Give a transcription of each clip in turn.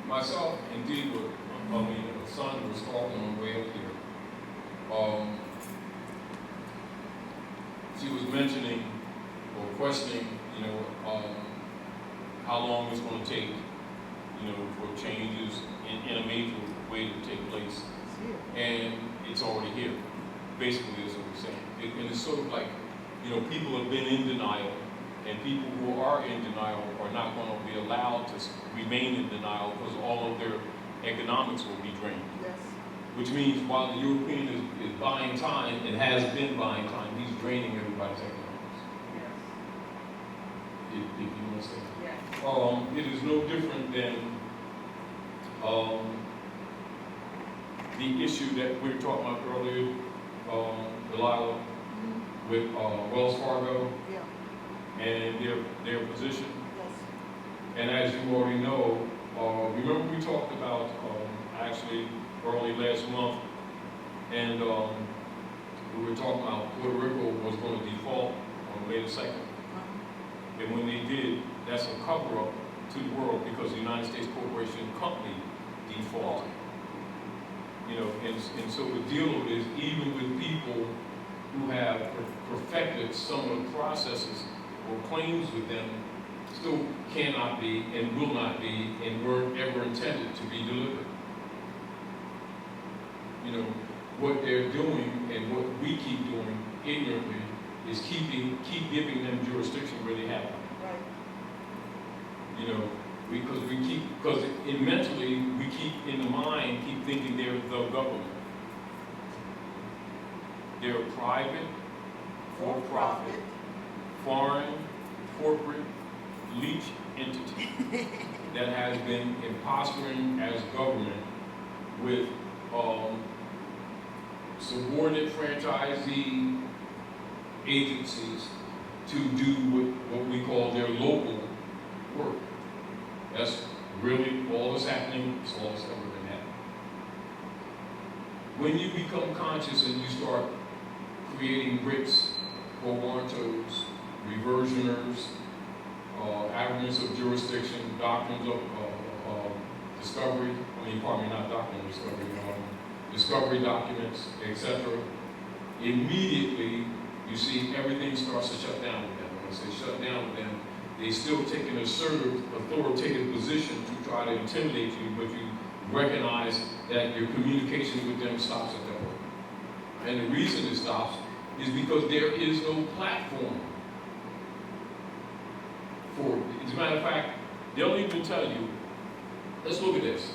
Myself, indeed, the son was talking on the way up here. She was mentioning or questioning, how long it's going to take, for changes in a major way to take place. And it's already here. Basically, that's what we're saying. And it's sort of like, people have been in denial, and people who are in denial are not going to be allowed to remain in denial because all of their economics will be drained. Yes. Which means while the European is buying time and has been buying time, he's draining everybody's economics. Yes. If you understand. Yes. It is no different than the issue that we were talking about earlier, Delilah, with Wells Fargo. Yeah. And their position. Yes. And as you already know, remember we talked about actually early last month, and we were talking about Puerto Rico was going to default on May the 2nd. And when they did, that's a cover-up to the world because the United States Corporation Company defaulted. And so the deal is even with people who have perfected some of the processes or claims with them still cannot be and will not be and weren't ever intended to be delivered. What they're doing and what we keep doing ignorantly is keep giving them jurisdiction where they have it. Right. Because mentally we keep in the mind, keep thinking they're the government. They're a private, for-profit, foreign, corporate, leech entity that has been imposturing as government with subordinate franchisee agencies to do what we call their local work. That's really all that's happening. It's all that's ever been happening. When you become conscious and you start creating writs, quo warrantos, reversioners, arguments of jurisdiction, doctrines of discovery, not doctrine of discovery, discovery documents, etc. Immediately, you see everything starts to shut down with them. When I say shut down with them, they still take an assertive, authoritative position to try to intimidate you, but you recognize that your communication with them stops at that point. And the reason it stops is because there is no platform for it. As a matter of fact, they'll even tell you, let's look at this.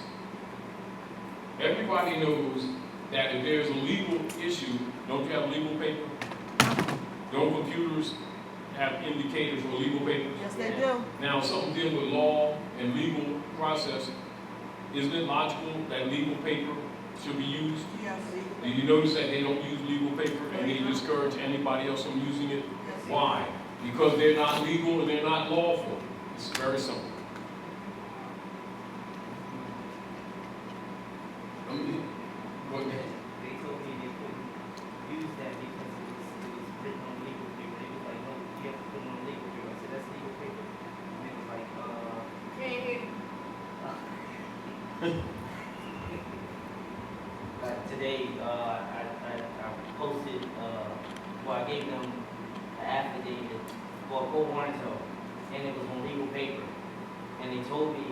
Everybody knows that if there's a legal issue, don't you have legal paper? Don't computers have indicators for legal papers? Yes, they do. Now, something dealing with law and legal process, isn't it logical that legal paper should be used? Yes. Do you notice that they don't use legal paper and they discourage anybody else from using it? Yes. Why? Because they're not legal and they're not lawful. It's very simple. What? They told me they couldn't use that because it was written on legal paper. They was like, no, you have to put it on legal paper. I said, that's legal paper. And they was like, today, I posted, I gave them an affidavit for a quo warranto, and it was on legal paper. And they told me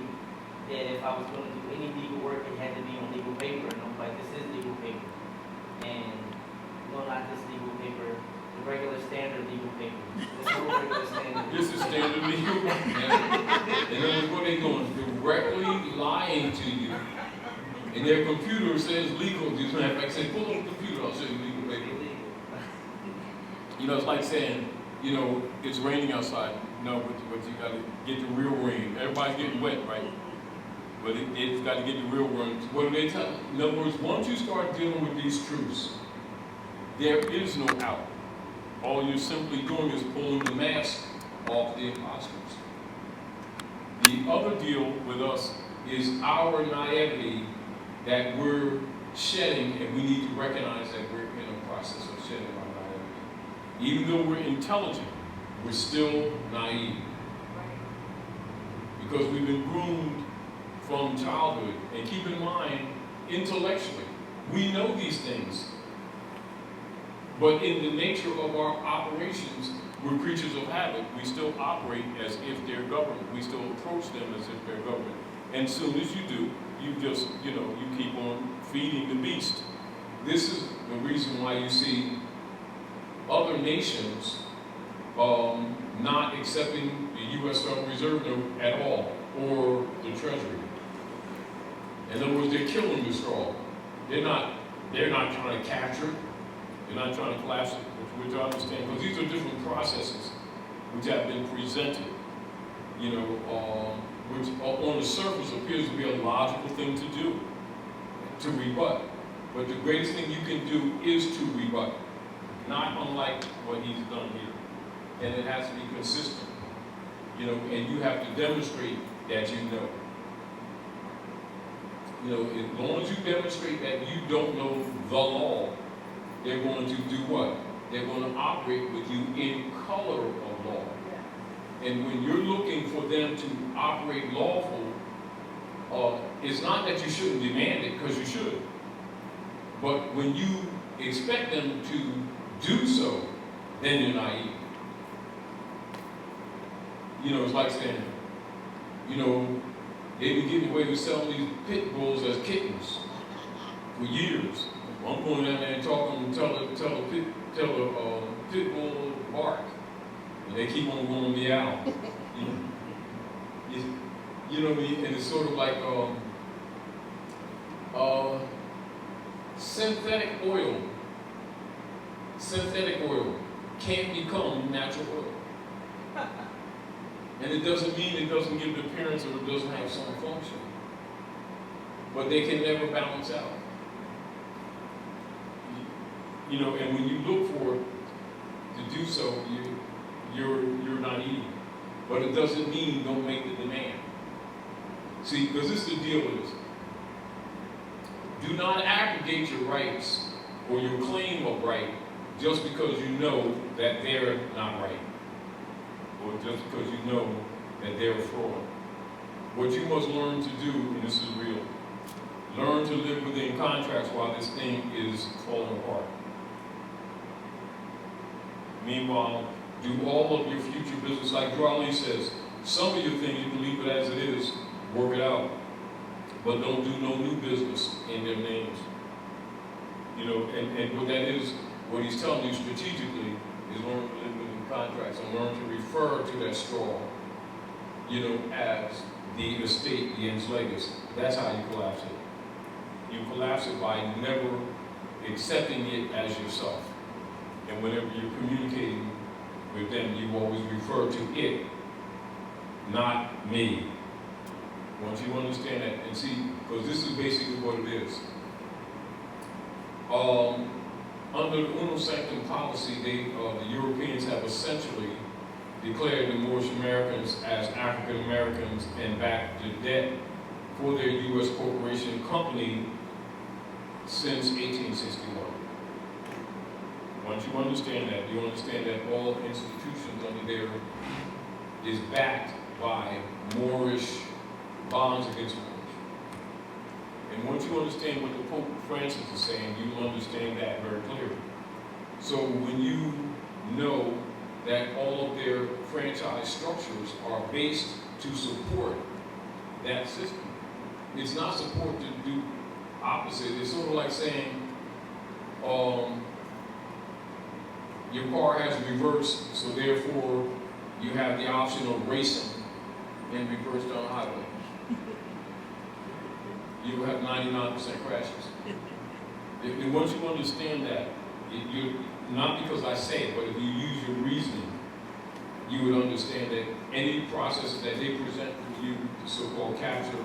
that if I was going to do any legal work, it had to be on legal paper. And I'm like, this is legal paper. And, no, not this legal paper, the regular standard legal paper. There's no regular standard. This is standard legal. And then what they doing? Directly lying to you. And their computer says legal. As a matter of fact, say, pull up the computer, I'll show you legal paper. It's like saying, it's raining outside. No, but you got to get the real rain. Everybody's getting wet, right? But it's got to get the real rain. What do they tell you? In other words, once you start dealing with these truths, there is no out. All you're simply doing is pulling the mask off the imposters. The other deal with us is our naivety that we're shedding, and we need to recognize that we're in a process of shedding our naivety. Even though we're intelligent, we're still naive. because we've been groomed from childhood. And keep in mind, intellectually, we know these things. But in the nature of our operations, we're creatures of habit. We still operate as if they're government. We still approach them as if they're government. And as soon as you do, you just, you keep on feeding the beast. This is the reason why you see other nations not accepting the U.S. Federal Reserve note at all, or the Treasury. In other words, they're killing the straw. They're not trying to capture it. They're not trying to collapse it, which I understand, because these are different processes which have been presented, which on the surface appears to be a logical thing to do, to rebut. But the greatest thing you can do is to rebut, not unlike what he's done here. And it has to be consistent, and you have to demonstrate that you know. As long as you demonstrate that you don't know the law, they're going to do what? They're going to operate with you in color of law. And when you're looking for them to operate lawful, it's not that you shouldn't demand it, because you should. But when you expect them to do so, then you're naive. It's like saying, they've been getting away with selling these pit bulls as kittens for years. I'm going down there and talking and tell the pit bull to bark, and they keep on going meow. You know what I mean? And it's sort of like synthetic oil. Synthetic oil can't become natural oil. And it doesn't mean it doesn't give the appearance or it doesn't have some function. But they can never balance out. And when you look for it to do so, you're naive. But it doesn't mean don't make the demand. See, because this is the deal with this. Do not aggregate your rights or your claim of right just because you know that they're not right, or just because you know that they're a fraud. What you must learn to do, and this is real, learn to live within contracts while this thing is falling apart. Meanwhile, do all of your future business, like Drawley says, some of your things you can leave it as it is, work it out, but don't do no new business in their names. And what that is, what he's telling you strategically is learn to live within contracts and learn to refer to that straw, as the estate, the ens legis. That's how you collapse it. You collapse it by never accepting it as yourself. And whenever you're communicating with them, you always refer to it, not me. Once you understand that, and see, because this is basically what it is. Under the Unum Sanctum policy, the Europeans have essentially declared the Moorish Americans as African Americans and backed the debt for their U.S. corporation company since 1861. Once you understand that, you understand that all institutions under there is backed by Moorish bonds against Moors. And once you understand what the Pope Francis is saying, you will understand that very clearly. So when you know that all of their franchise structures are based to support that system, it's not support to do opposite. It's sort of like saying, your car has reverse, so therefore you have the option of racing in reverse down the highway. You will have 99% crashes. And once you understand that, not because I say it, but if you use your reasoning, you would understand that any processes that they present for you, the so-called capture,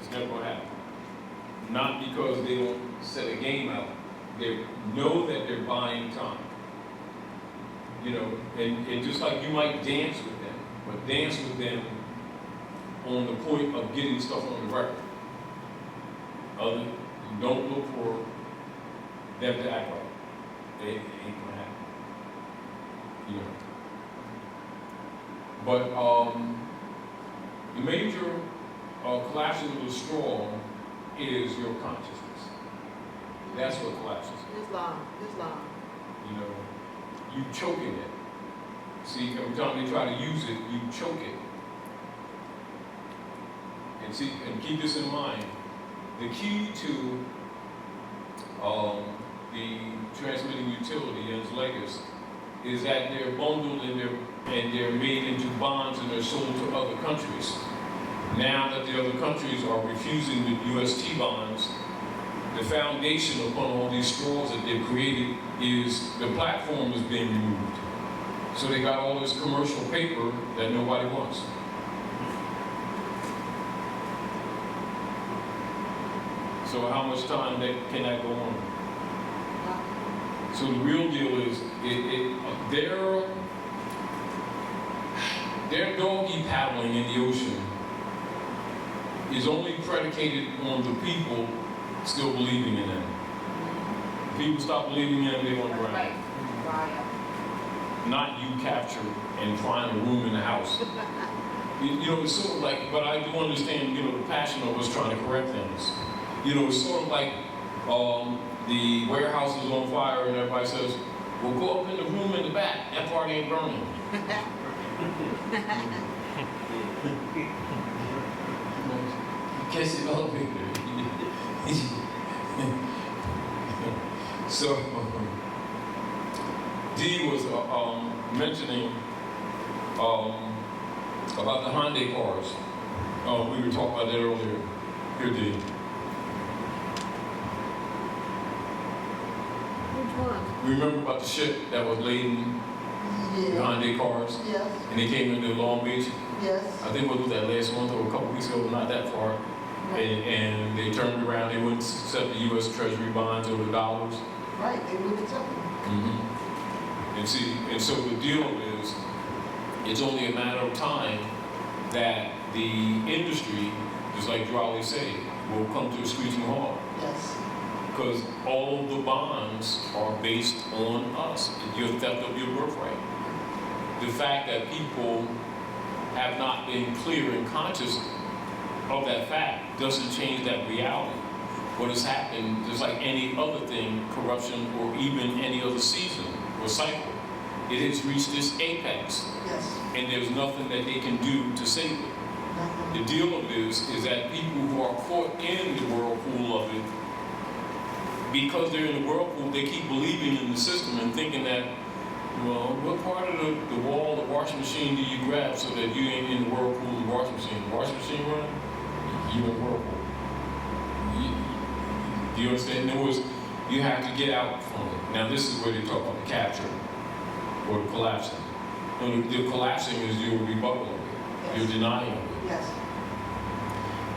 it's never going to happen. Not because they don't set a game out. They know that they're buying time. And just like you might dance with them, but dance with them on the point of getting stuff on the record. You don't look for them to act right. It ain't gonna happen. But The major collapsing of the straw is your consciousness. That's what collapses. Islam. You know, you choking it. See, every time they try to use it, you choke it. And see, and keep this in mind. The key to the transmitting utility and its legacy is that they're bundled and they're made into bonds and they're sold to other countries. Now that the other countries are refusing the UST bonds, the foundation upon all these straws that they've created is the platform is being removed. So they got all this commercial paper that nobody wants. So how much time can that go on? So the real deal is, their doggy paddling in the ocean is only predicated on the people still believing in them. If people stop believing in them, they won't drown. Right. Not you capture and find a room in the house. You know, it's sort of like, but I do understand, you know, the passion of us trying to correct things. You know, it's sort of like the warehouse is on fire and everybody says, well, go up in the room in the back. That part ain't burning. Catch it all picture. So, Dee was mentioning about the Hyundai cars. We were talking about that earlier. Here, Dee. Which one? Remember about the ship that was laden with Hyundai cars? Yes. And they came into Long Beach? Yes. I think what was that last month or a couple weeks ago, not that far. And they turned around, they wouldn't accept the U.S. Treasury bonds over the dollars. Right, they wouldn't accept them. Mm-hmm. And see, and so the deal is, it's only a matter of time that the industry, just like Drawley said, will come to a screeching halt. Yes. Because all of the bonds are based on us, your theft of your birthright. The fact that people have not been clear and conscious of that fact doesn't change that reality. What has happened, just like any other thing, corruption or even any other season or cycle, it has reached this apex. Yes. And there's nothing that they can do to save it. Nothing. The deal of this is that people who are caught in the whirlpool of it, because they're in the whirlpool, they keep believing in the system and thinking that, well, what part of the wall, the washing machine do you grab so that you ain't in the whirlpool of the washing machine? The washing machine running, you in the whirlpool. Do you understand? In other words, you have to get out from it. Now this is where they talk about the capture or the collapsing. The collapsing is your rebuttal of it, Yes. your denying of it. Yes.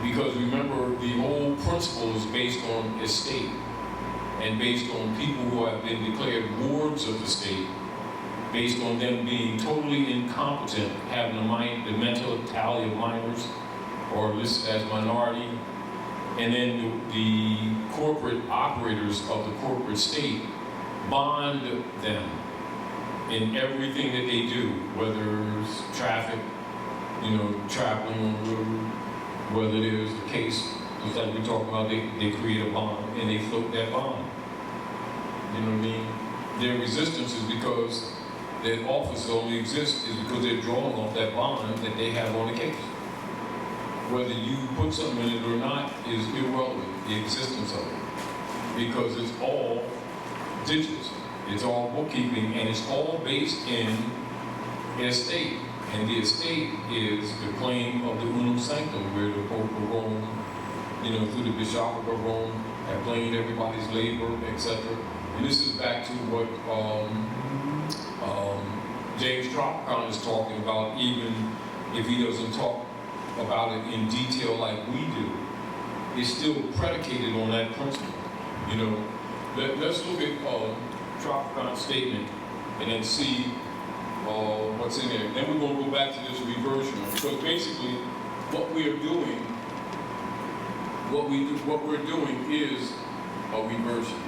Because remember, the whole principle is based on estate and based on people who have been declared wards of the state, based on them being totally incompetent, having the mentality of minors or listed as minority, and then the corporate operators of the corporate state bond them in everything that they do, whether it's traffic, traveling on the road, whether there's the case, just like we talked about, they create a bond and they float that bond. You know what I mean? Their resistance is because their office only exists is because they're drawing off that bond that they have on the case. Whether you put something in it or not is irrelevant, the existence of it. Because it's all digits, it's all bookkeeping, and it's all based in estate. And the estate is the claim of the unum sanctum, where the Pope of Rome, through the Bishopric of Rome, have claimed everybody's labor, etc. And this is back to what James Traficant is talking about, even if he doesn't talk about it in detail like we do. It's still predicated on that principle. Let's look at Traficant's statement and then see what's in there. Then we're going to go back to this reversion. Because basically, what we're doing is a reversion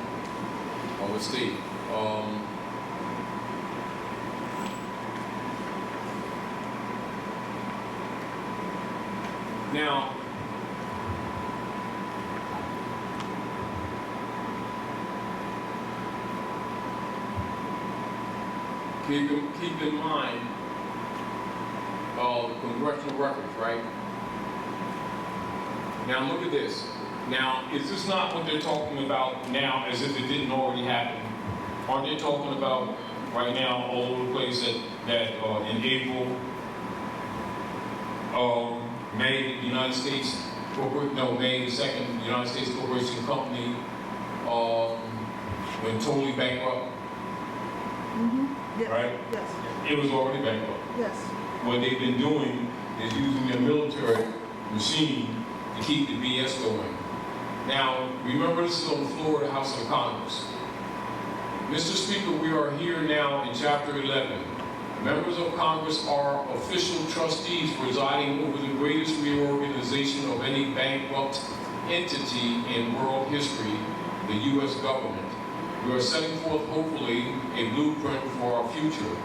of a state. Now, keep in mind the congressional records, right? Now look at this. Now, is this not what they're talking about now as if it didn't already happen? Aren't they talking about right now all over the place that in April, May, the United States, May the 2nd, the United States Corporation Company went totally bankrupt? Yes. Right? Yes. It was already bankrupt. Yes. What they've been doing is using their military machine to keep the BS going. Now, remember, this is on the floor of the House of Congress. Mr. Speaker, we are here now in Chapter 11. Members of Congress are official trustees presiding over the greatest reorganization of any bankrupt entity in world history, the U.S. government. We are setting forth, hopefully, a blueprint for our future.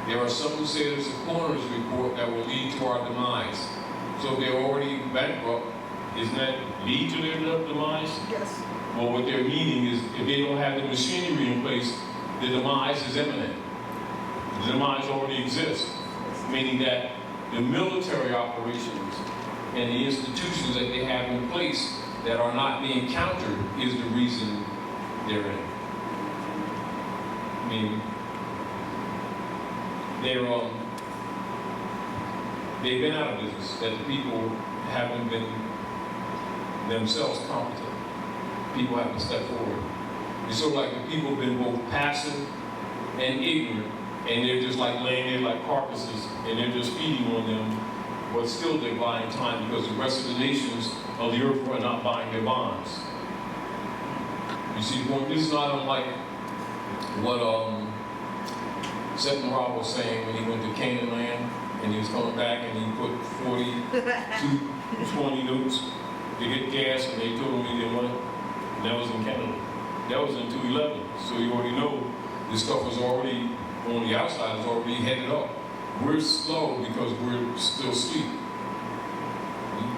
There are some who say there's a coroner's report that will lead to our demise. So if they're already bankrupt, isn't that lead to their demise? Yes. Well, what they're meaning is if they don't have the machinery in place, the demise is imminent. The demise already exists, meaning that the military operations and the institutions that they have in place that are not being countered is the reason they're in. I mean, they've been out of business, that the people haven't been themselves competent. People have to step forward. It's sort of like the people have been both passive and ignorant, and they're just like laying there like carcasses, and they're just feeding on them, but still they're buying time because the rest of the nations of the earth are not buying their bonds. You see, this is not unlike what Seth Rob was saying when he went to Canaan land, and he was coming back and he put 20 notes to get gas, and they told him he didn't want it. And that was in Canada. That was in 2011. So you already know this stuff was already on the outside, is already headed up. We're slow because we're still asleep.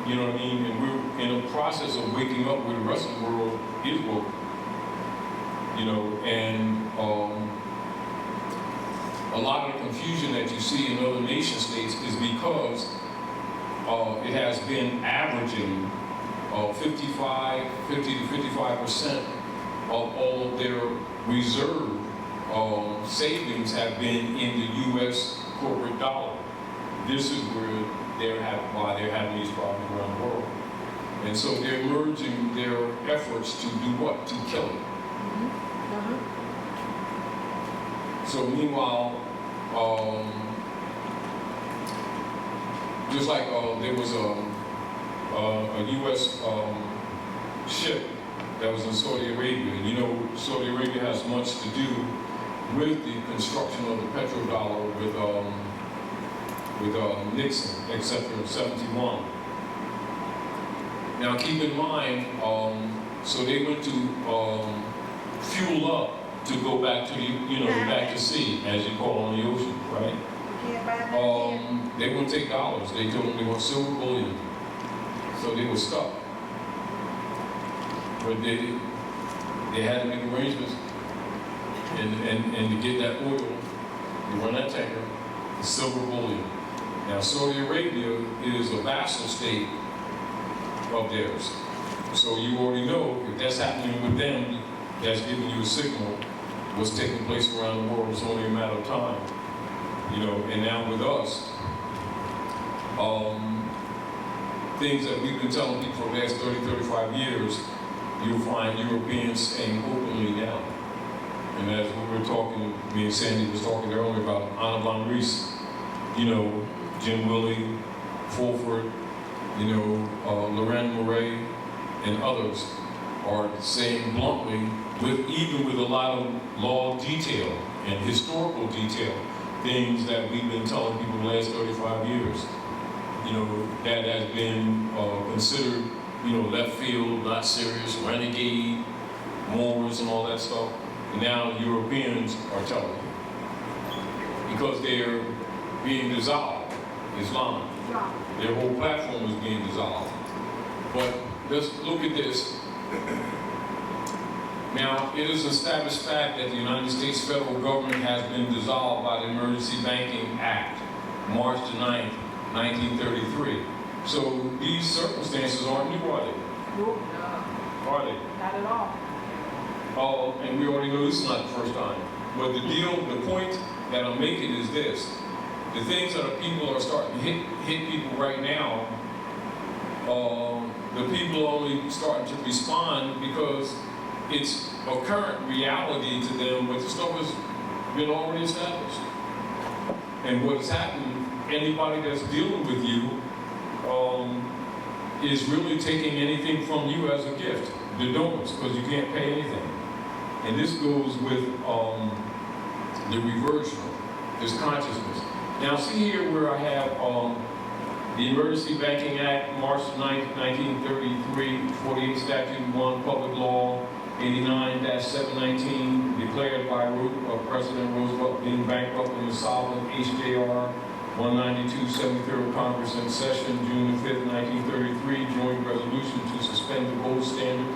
You know what I mean? And we're in a process of waking up where the rest of the world is woke. You know, and a lot of the confusion that you see in other nation states is because it has been averaging 50 to 55% of all of their reserve savings have been in the U.S. corporate dollar. This is where why they're having these problems around the world. And so they're merging their efforts to do what? To kill it. So meanwhile, just like there was a U.S. Ship that was in Saudi Arabia. You know, Saudi Arabia has much to do with the construction of the petrodollar with Nixon, etc. in '71. Now keep in mind, so they went to fuel up to go back to back to sea, as you call on the ocean, right? They wouldn't take dollars. They told them they want silver bullion. So they were stuck. But they had to make arrangements and to get that oil, to run that tanker, the silver bullion. Now Saudi Arabia is a vassal state of theirs. So you already know if that's happening with them, that's giving you a signal what's taking place around the world. It's only a matter of time. You know, and now with us, things that we've been telling people for the last 30, 35 years, you'll find Europeans saying openly now. And as we were talking, me and Sandy was talking earlier about Anna von Rees, you know, Jim Willey, Fulford, you know, Loren Murray, and others are saying bluntly, even with a lot of law detail and historical detail, things that we've been telling people the last 35 years. You know, that has been considered, you know, left field, not serious, renegade, Moors and all that stuff. And now Europeans are telling you. Because they're being dissolved, Islam. Dropped. Their whole platform was being dissolved. But let's look at this. Now, it is an established fact that the United States federal government has been dissolved by the Emergency Banking Act, March the 9th, 1933. So these circumstances aren't new, are they? Nope. Are they? Not at all. Oh, and we already know this is not the first time. But the point that I'm making is this. The things that people are starting to hit people right now, the people are only starting to respond because it's a current reality to them, but the stuff has been already established. And what has happened, anybody that's dealing with you is really taking anything from you as a gift. The donors, because you can't pay anything. And this goes with the reversion, this consciousness. Now see here where I have the Emergency Banking Act, March 9th, 1933, 48 Statute 1, Public Law 89-719, declared by President Roosevelt being bankrupt and insolvent, HJR 192, 73rd Congress in session, June 5th, 1933, joint resolution to suspend the gold standard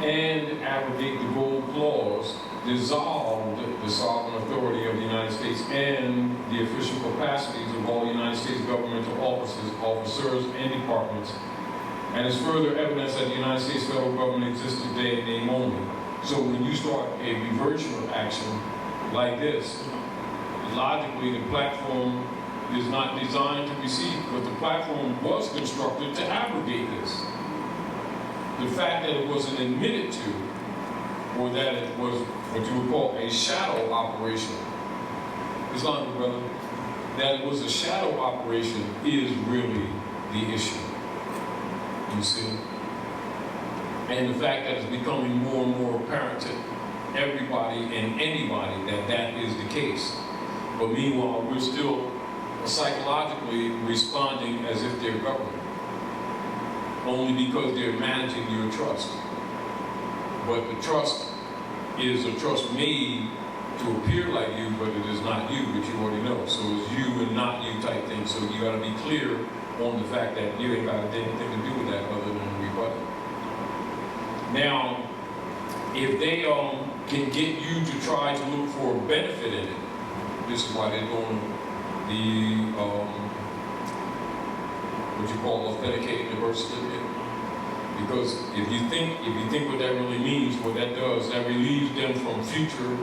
and abrogate the gold clause, dissolved the sovereign authority of the United States and the official capacities of all United States governmental officers and departments, and is further evidence that the United States federal government exists today in name only. So when you start a reversional action like this, logically the platform is not designed to receive, but the platform was constructed to abrogate this. The fact that it wasn't admitted to, or that it was what you would call a shadow operation, Islamic brother, that it was a shadow operation is really the issue. You see? And the fact that it's becoming more and more apparent to everybody and anybody that that is the case. But meanwhile, we're still psychologically responding as if they're government. Only because they're managing your trust. But the trust is a trust made to appear like you, but it is not you, which you already know. So it's you and not you type thing. So you gotta be clear on the fact that you ain't got anything to do with that other than rebut it. Now, if they can get you to try to look for a benefit in it, this is why they're doing the what you call authenticating the birth certificate. Because if you think what that really means, what that does, that relieves them from future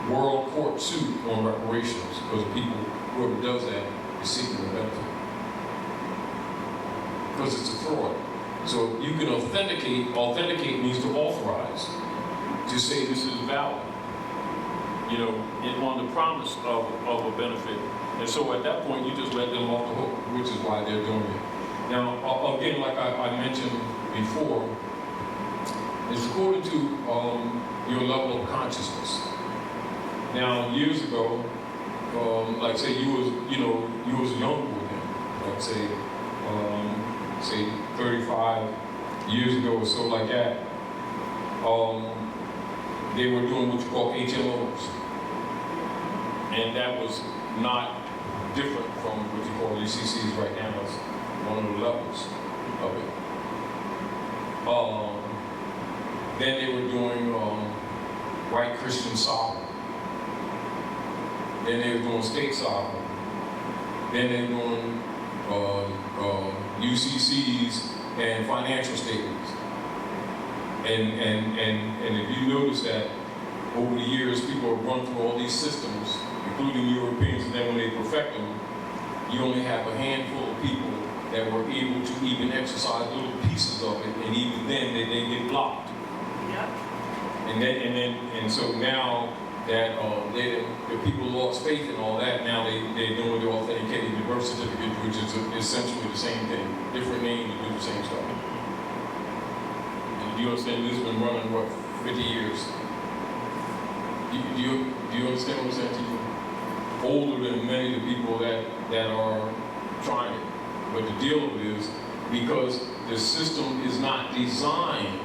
world court suit on reparations, because people, whoever does that, is seeking a benefit. Because it's a fraud. So you can authenticate means to authorize, to say this is valid, you know, on the promise of a benefit. And so at that point, you just let them off the hook, which is why they're doing it. Now, again, like I mentioned before, it's according to your level of consciousness. Now, years ago, like say you was a young boy then, like say 35 years ago or so like that, they were doing what you call HMOs. And that was not different from what you call UCCs right now. It's one of the levels of it. Then they were doing white Christian sovereign. Then they were doing state sovereign. Then they were doing UCCs and financial statements. And if you notice that over the years, people have run through all these systems, including Europeans, and then when they perfect them, you only have a handful of people that were able to even exercise little pieces of it, and even then they get blocked. Yep. And so now that the people lost faith in all that, now they're doing the authenticating the birth certificate, which is essentially the same thing, different name to do the same stuff. And do you understand? This has been running what, 50 years? Do you understand what I'm saying to you? Older than many of the people that are trying it. But the deal of it is, because the system is not designed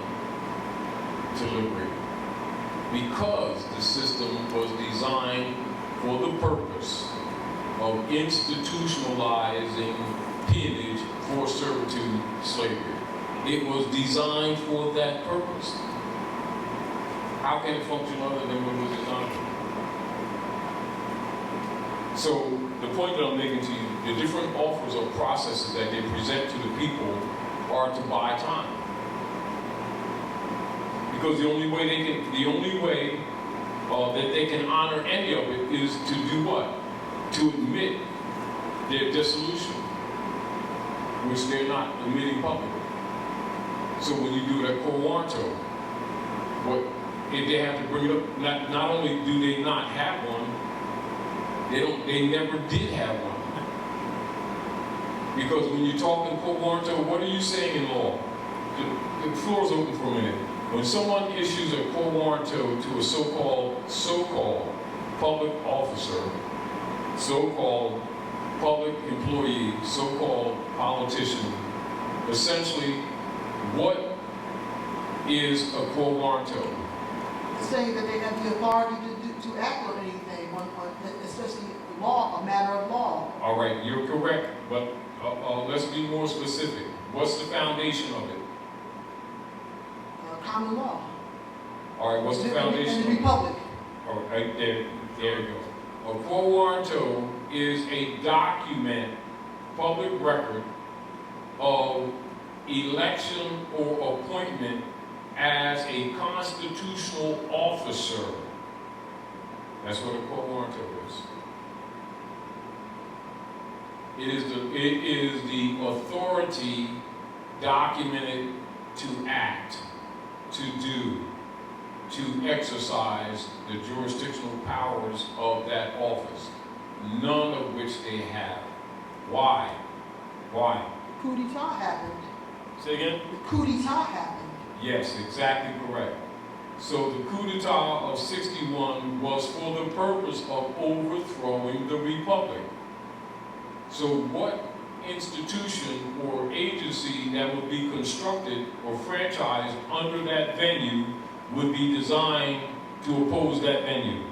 to liberate. Because the system was designed for the purpose of institutionalizing peonage for servitude slavery. It was designed for that purpose. How can it function other than what it was designed for? So the point that I'm making to you, the different offers or processes that they present to the people are to buy time. Because the only way that they can honor any of it is to do what? To admit their dissolution, which they're not admitting publicly. So when you do it at Cowanto, what if they have to bring it up? Not only do they not have one, they never did have one. Because when you talk in Cowanto, what are you saying in law? The floor is open for a minute. When someone issues a quo warranto to a so-called public officer, so-called public employee, so-called politician, essentially, what is a quo warranto? Saying that they have the authority to act on anything, especially law, a matter of law. All right, you're correct, but let's be more specific. What's the foundation of it? Common law. All right, what's the foundation? In the republic. All right, there you go. A quo warranto is a document, public record of election or appointment as a constitutional officer. That's what a quo warranto is. It is the authority documented to act, to do, to exercise the jurisdictional powers of that office, none of which they have. Why? Why? The coup d'etat happened. Say again? The coup d'etat happened. Yes, exactly correct. So the coup d'etat of 61 was for the purpose of overthrowing the republic. So what institution or agency that would be constructed or franchised under that venue would be designed to oppose that venue?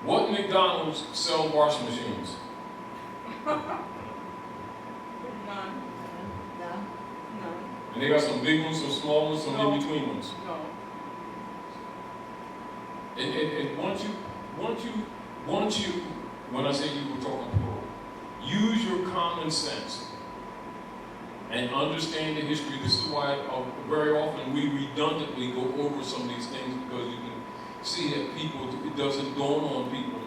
What McDonald's sell washing machines? No. And they got some big ones, some small ones, some No. in-between ones. No. And once you, when I say you were talking plural, use your common sense and understand the history. This is why very often we redundantly go over some of these things, because you can see that it doesn't dawn on people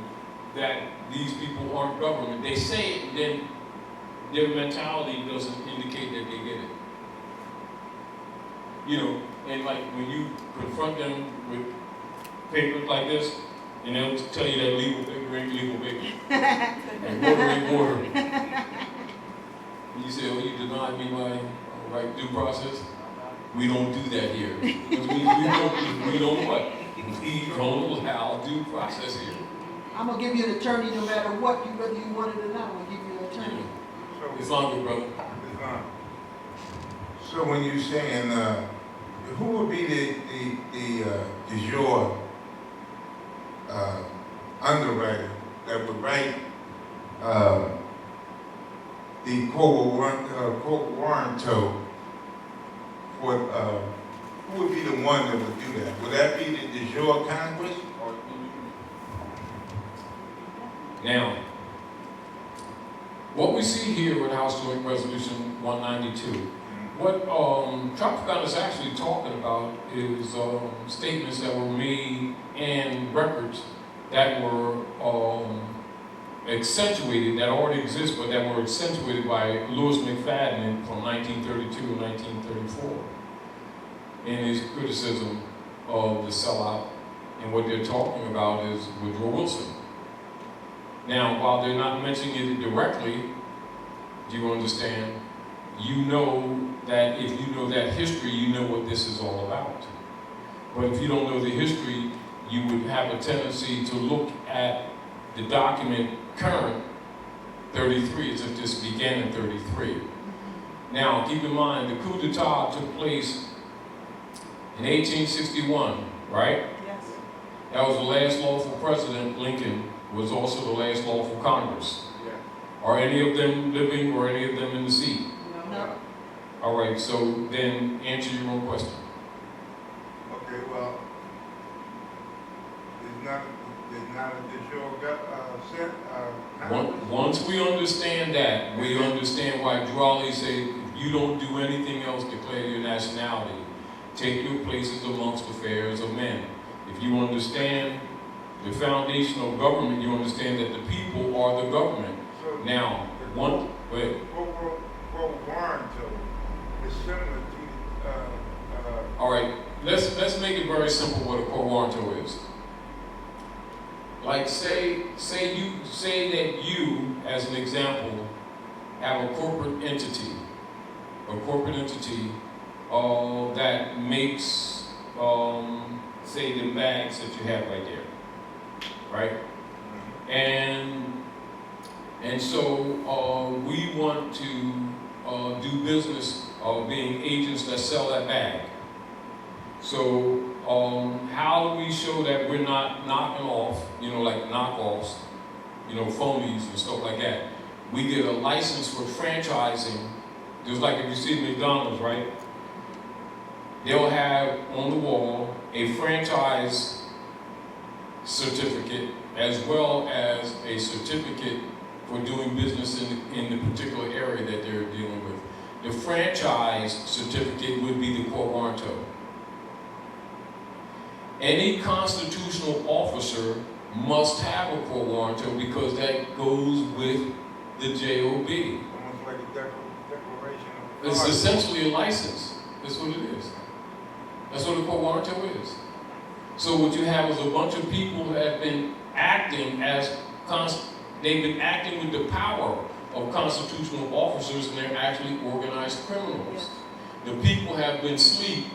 that these people aren't government. They say it, and then their mentality doesn't indicate that they get it. You know, and like when you confront them with papers like this, and they'll tell you that legal paper ain't legal paper. And water ain't water. And you say, oh, you denied me my right due process? We don't do that here. Because we don't what? We don't allow due process here. I'm going to give you an attorney no matter what, whether you want it or not. I'm going to give you an attorney. It's on you, brother. So when you're saying, who would be the de jure underwriter that would write the quo warranto for, who would be the one that would do that? Would that be the de jure Congress? Or Now, what we see here with House Joint Resolution 192, what Traficant is actually talking about is statements that were made and records that were accentuated, that already exist, but that were accentuated by Louis McFadden from 1932 and 1934 in his criticism of the sellout. And what they're talking about is Woodrow Wilson. Now, while they're not mentioning it directly, do you understand? You know that if you know that history, you know what this is all about. But if you don't know the history, you would have a tendency to look at the document current 33 as if this began in 33. Now, keep in mind, the coup d'etat took place in 1861, right? Yes. That was the last lawful president, Lincoln, was also the last lawful Congress. Yeah. Are any of them living or any of them in the seat? No. All right, so then answer your own question. Okay, well, there's not a de jure Congress. Once we understand that, we understand why Drawley said, if you don't do anything else, declare your nationality. Take your places amongst the affairs of men. If you understand the foundation of government, you understand that the people are the government. So Now, one, wait. Quo warranto is similar to, All right, let's make it very simple what a quo warranto is. Like say that you, as an example, have a corporate entity that makes, say, the bags that you have right there, right? And so we want to do business being agents that sell that bag. So how do we show that we're not knocking off, like knockoffs, phonies and stuff like that? We get a license for franchising, just like if you see McDonald's, right? They'll have on the wall a franchise certificate as well as a certificate for doing business in the particular area that they're dealing with. The franchise certificate would be the quo warranto. Any constitutional officer must have a quo warranto because that goes with the JOB. almost like a declaration of It's authority. essentially a license. That's what it is. That's what a quo warranto is. So what you have is a bunch of people who have been acting as they've been acting with the power of constitutional officers, and they're actually organized criminals. The people have been asleep,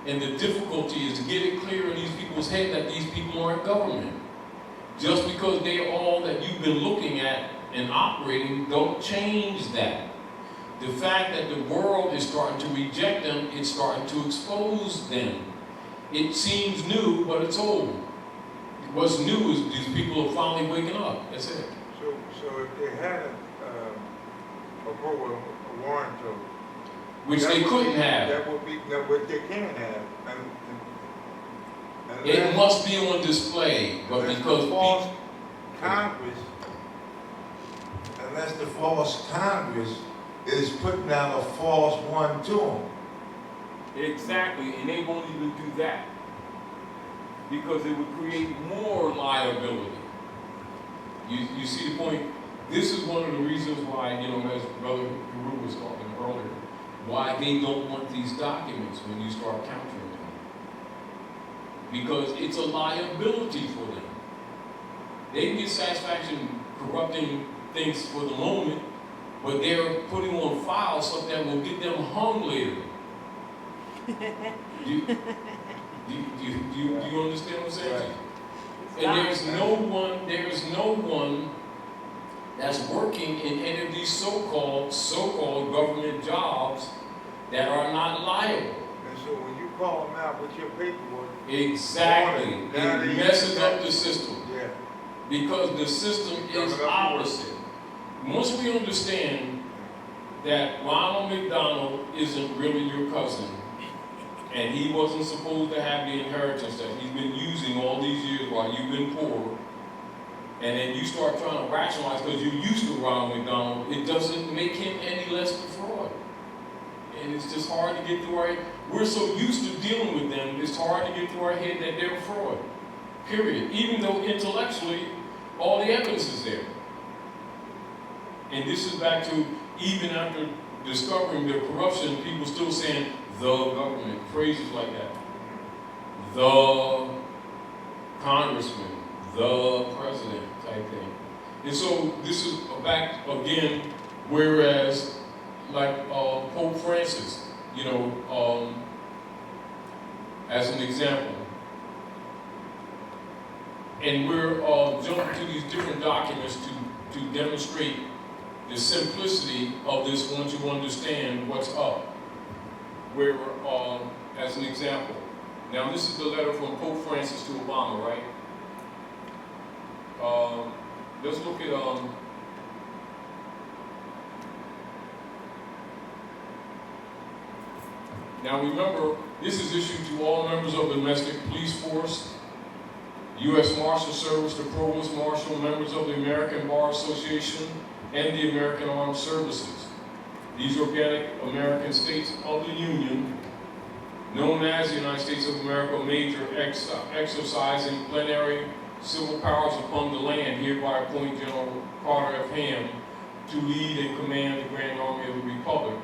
and the difficulty is to get it clear in these people's head that these people aren't government. Just because they're all that you've been looking at and operating, don't change that. The fact that the world is starting to reject them, it's starting to expose them. It seems new, but it's old. What's new is these people are finally waking up. That's it. So if they had a warranto, Which they couldn't have. That would be what they can have. And It must be on display, but because false people, Congress, unless the false Congress is putting out a false one to them. exactly, and they won't even do that because it would create more liability. You see the point? This is one of the reasons why, as Brother Guru was talking earlier, why they don't want these documents when you start countering them. Because it's a liability for them. They can get satisfaction corrupting things for the moment, but they're putting on file something that will get them hung later. Do you understand what I'm saying? And there's no one that's working in any of these so-called government jobs that are not liable. And so when you call them out with your paperwork, Exactly. Now It they messes use up that. the system. yeah, Because the system is opposite. Once we understand that Ronald McDonald isn't really your cousin, and he wasn't supposed to have the inheritance that he's been using all these years while you've been poor, and then you start trying to rationalize because you're used to Ronald McDonald, it doesn't make him any less the fraud. And it's just hard to get through our head. We're so used to dealing with them, it's hard to get through our head that they're a fraud. Period. Even though intellectually, all the evidence is there. And this is back to, even after discovering the corruption, people still saying, the government, phrases like that. The congressman, the president type thing. And so this is back again, whereas like Pope Francis, as an example. And we're jumping to these different documents to demonstrate the simplicity of this once you understand what's up. Where, as an example, now this is the letter from Pope Francis to Obama, right? Let's look at, now remember, this is issued to all members of the domestic police force, U.S. Marshal Service, the Provost Marshal, members of the American Bar Association, and the American Armed Services. These organic American states of the Union, known as the United States of America, major exercising plenary civil powers upon the land, hereby appoint General Carter F. Ham to lead and command the Grand Army of the Republic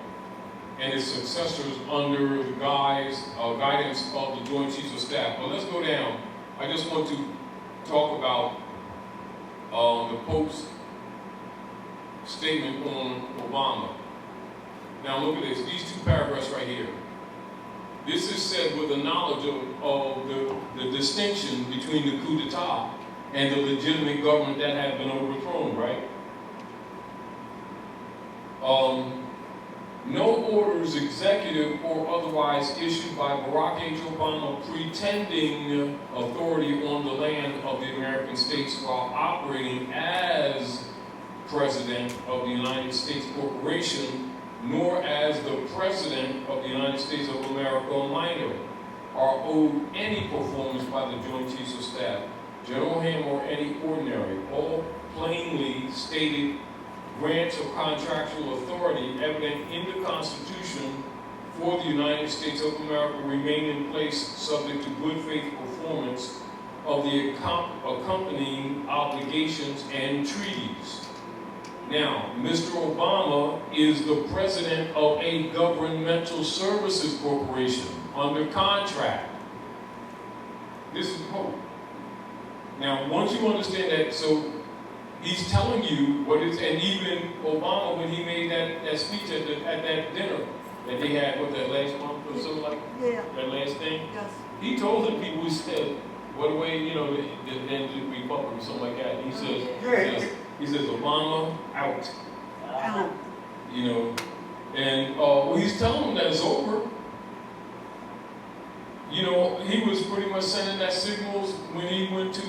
and its successors under the guidance of the Joint Chiefs of Staff. But let's go down. I just want to talk about the Pope's statement on Obama. Now look at this, these two paragraphs right here. This is said with the knowledge of the distinction between the coup d'etat and the legitimate government that had been overthrown, right? No orders, executive or otherwise, issued by Barack H. Obama pretending authority on the land of the American states while operating as President of the United States Corporation, nor as the President of the United States of America minor, are owed any performance by the Joint Chiefs of Staff, General Ham, or any ordinary. All plainly stated grants of contractual authority evident in the Constitution for the United States of America remain in place subject to good faith performance of the accompanying obligations and treaties. Now, Mr. Obama is the president of a governmental services corporation under contract. This is the quote. Now, once you understand that, so he's telling you what is, and even Obama, when he made that speech at that dinner that they had, what, that last month or something like that last thing? Yes. He told the people, he said, what the way, the Republic or something like that. And he says, Obama, out. Out. And he's telling them that it's over. He was pretty much sending that signals when he went to,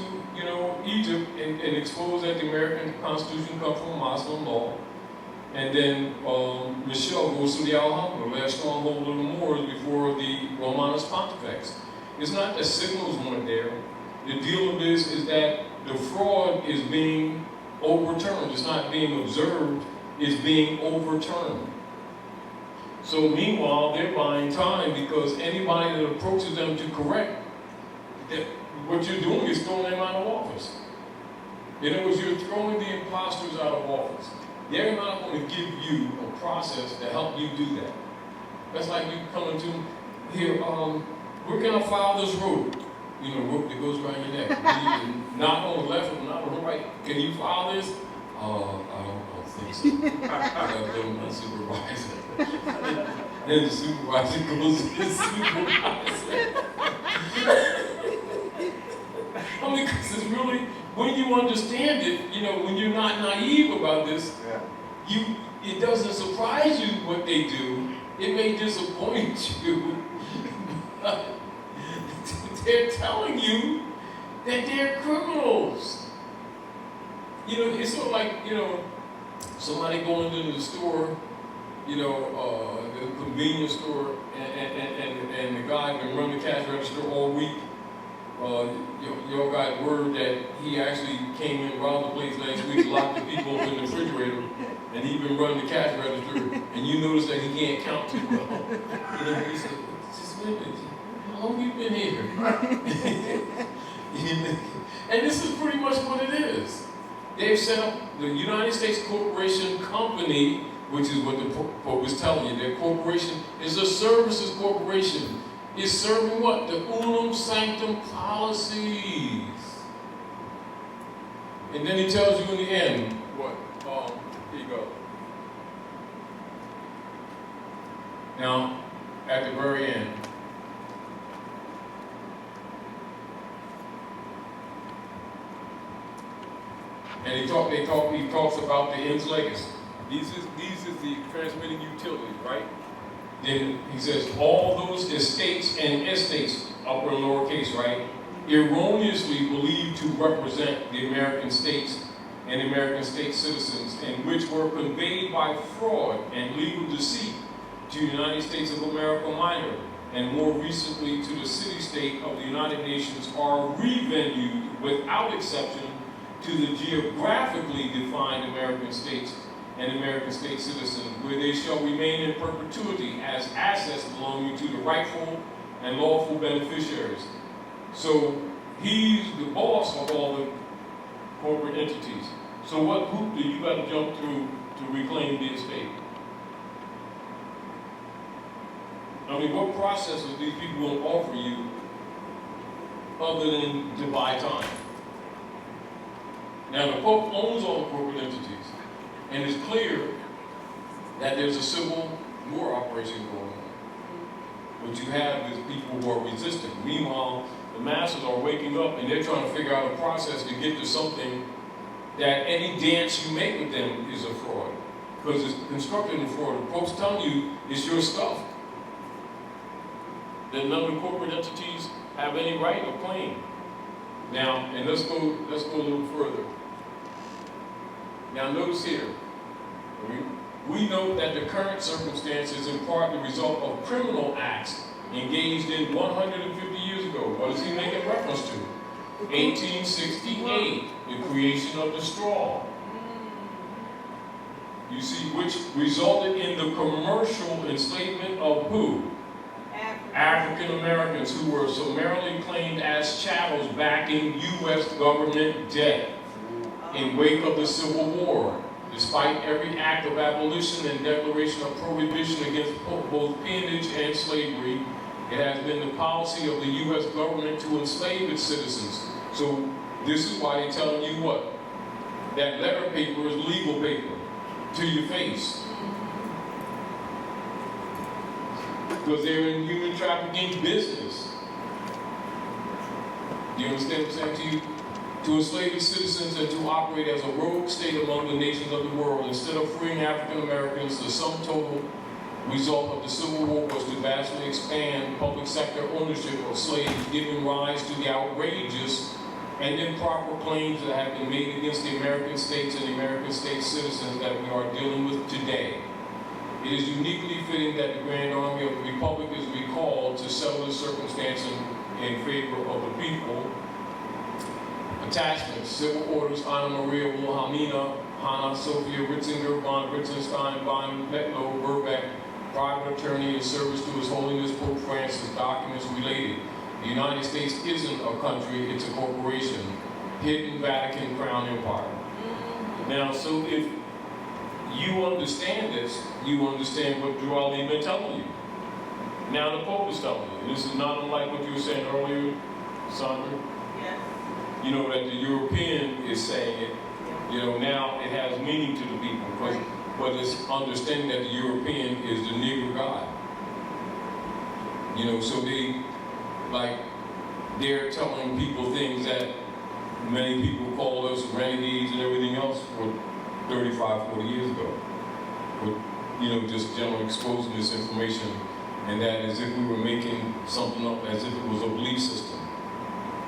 Egypt and exposed that the American Constitution comes from Muslim law. And then Michelle goes to the Alhambra, the last stronghold of the Moors before the Romanus Pontifex. It's not that signals weren't there. The deal of this is that the fraud is being overturned. It's not being observed, it's being overturned. So meanwhile, they're buying time because anybody that approaches them to correct, that what you're doing is throwing them out of office. In other words, you're throwing the imposters out of office. They're not going to give you a process to help you do that. That's like you coming to, here, we're going to file this rope. Rope that goes around your neck. Not on the left or not on the right. Can you file this? I don't think so. I got to go to my supervisor. Then the supervisor goes to the supervisor. Because it's really, when you understand it, when you're not naive about this, it doesn't surprise you what they do. It may disappoint you. They're telling you that they're criminals. It's sort of like, somebody going into the store, the convenience store, and the guy can run the cash register all week. Y'all got word that he actually came in, robbed the place last week, locked the people up in the refrigerator, and he been running the cash register, and you notice that he can't count too well. He said, just a minute. How long you been here? And this is pretty much what it is. They've set up the United States Corporation Company, which is what the Pope is telling you. Their corporation is a services corporation. It's serving what? The unum sanctum policies. And then he tells you in the end, what? Here you go. Now, at the very end, and he talks about the ends legacy. These is the transmitting utilities, right? Then he says all those estates and estates, upper and lower case, right? erroneously believed to represent the American states and American state citizens, and which were conveyed by fraud and legal deceit to the United States of America Minor, and more recently to the city-state of the United Nations, are revenued without exception to the geographically defined American states and American state citizens, where they shall remain in perpetuity as assets belonging to the rightful and lawful beneficiaries. So he's the boss of all the corporate entities. So what hoop do you got to jump through to reclaim the estate? I mean, what processes these people will offer you other than to buy time? Now, the Pope owns all the corporate entities, and it's clear that there's a civil war operation going on. What you have is people who are resistant. Meanwhile, the masses are waking up and they're trying to figure out a process to get to something that any dance you make with them is a fraud. Because it's constructed in fraud. The Pope's telling you it's your stuff. That none of the corporate entities have any right or claim. Now, and let's go a little further. Now notice here, we know that the current circumstance is in part the result of criminal acts engaged in 150 years ago. What is he making reference to? 1868, the creation of the straw. You see, which resulted in the commercial enslavement of who? African Americans, who were summarily claimed as chattels backing U.S. government debt in wake of the Civil War. Despite every act of abolition and declaration of prohibition against both peonage and slavery, it has been the policy of the U.S. government to enslave its citizens. So this is why they're telling you what? That letter paper is legal paper to your face. Because they're in human trafficking business. Do you understand what I'm saying to you? To enslave its citizens and to operate as a rogue state among the nations of the world. Instead of freeing African Americans, the sum total result of the Civil War was to vastly expand public sector ownership of slaves, giving rise to the outrageous and improper claims that have been made against the American states and the American state citizens that we are dealing with today. It is uniquely fitting that the Grand Army of the Republic is recalled to settle the circumstance in favor of the people. Attachments: Civil Orders Anna Maria Wilhelmina, Hanna Sophia Ritzinger, von Ritzenstein, von Metlow, Burbeck, private attorney in service to His Holiness Pope Francis, documents related. The United States isn't a country, it's a corporation. Hidden Vatican Crown Empire. Now, so if you understand this, you understand what Drew Ali been telling you. Now the Pope is telling you. This is not unlike what you were saying earlier, Sandra. Yes. You know, that the European is saying it, you know, now it has meaning to the people, because but it's understanding that the European is the Negro God. You know, so they're telling people things that many people call us renegades and everything else for 35, 40 years ago. But, you know, just generally exposing this information, and that as if we were making something up as if it was a belief system.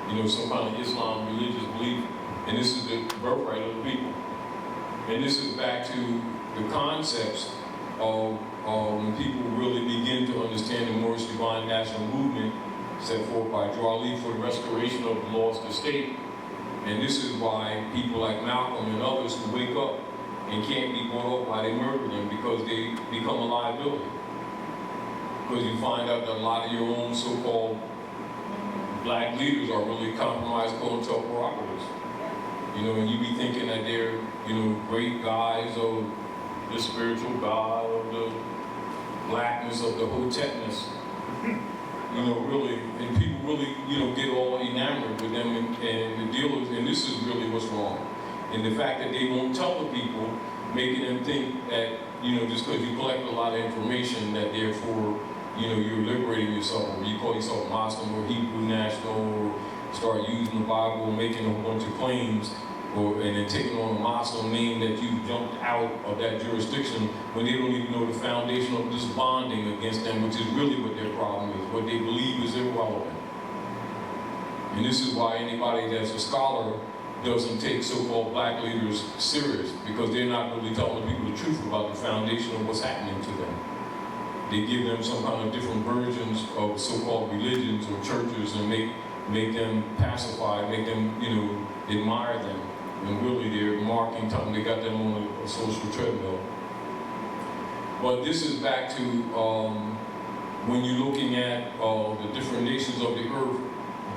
You know, some kind of Islam religious belief, and this is the birthright of the people. And this is back to the concepts of when people really begin to understand the Moorish Divine National Movement set forth by Drew Ali for the restoration of the lost estate. And this is why people like Malcolm and others who wake up and can't be brought up why they murder them, because they become a liability. Because you find out that a lot of your own so-called black leaders are really compromised COINTELPRO operatives. You know, and you be thinking that they're, you know, great guys of the spiritual God, of the blackness, of the hotepness. You know, really, and people really, you know, get all enamored with them and the dealers, and this is really what's wrong. And the fact that they won't tell the people, making them think that, you know, just because you collect a lot of information, that therefore, you know, you're liberating yourself, or you call yourself Muslim or Hebrew national, or start using the Bible, making a bunch of claims, and then taking on a Muslim name that you jumped out of that jurisdiction when they don't even know the foundation of this bonding against them, which is really what their problem is. What they believe is irrelevant. And this is why anybody that's a scholar doesn't take so-called black leaders serious, because they're not really telling the people the truth about the foundation of what's happening to them. They give them some kind of different versions of so-called religions or churches and make them pacified, make them, admire them. And really they're marking, telling they got them on a social treadmill. But this is back to when you're looking at the different nations of the earth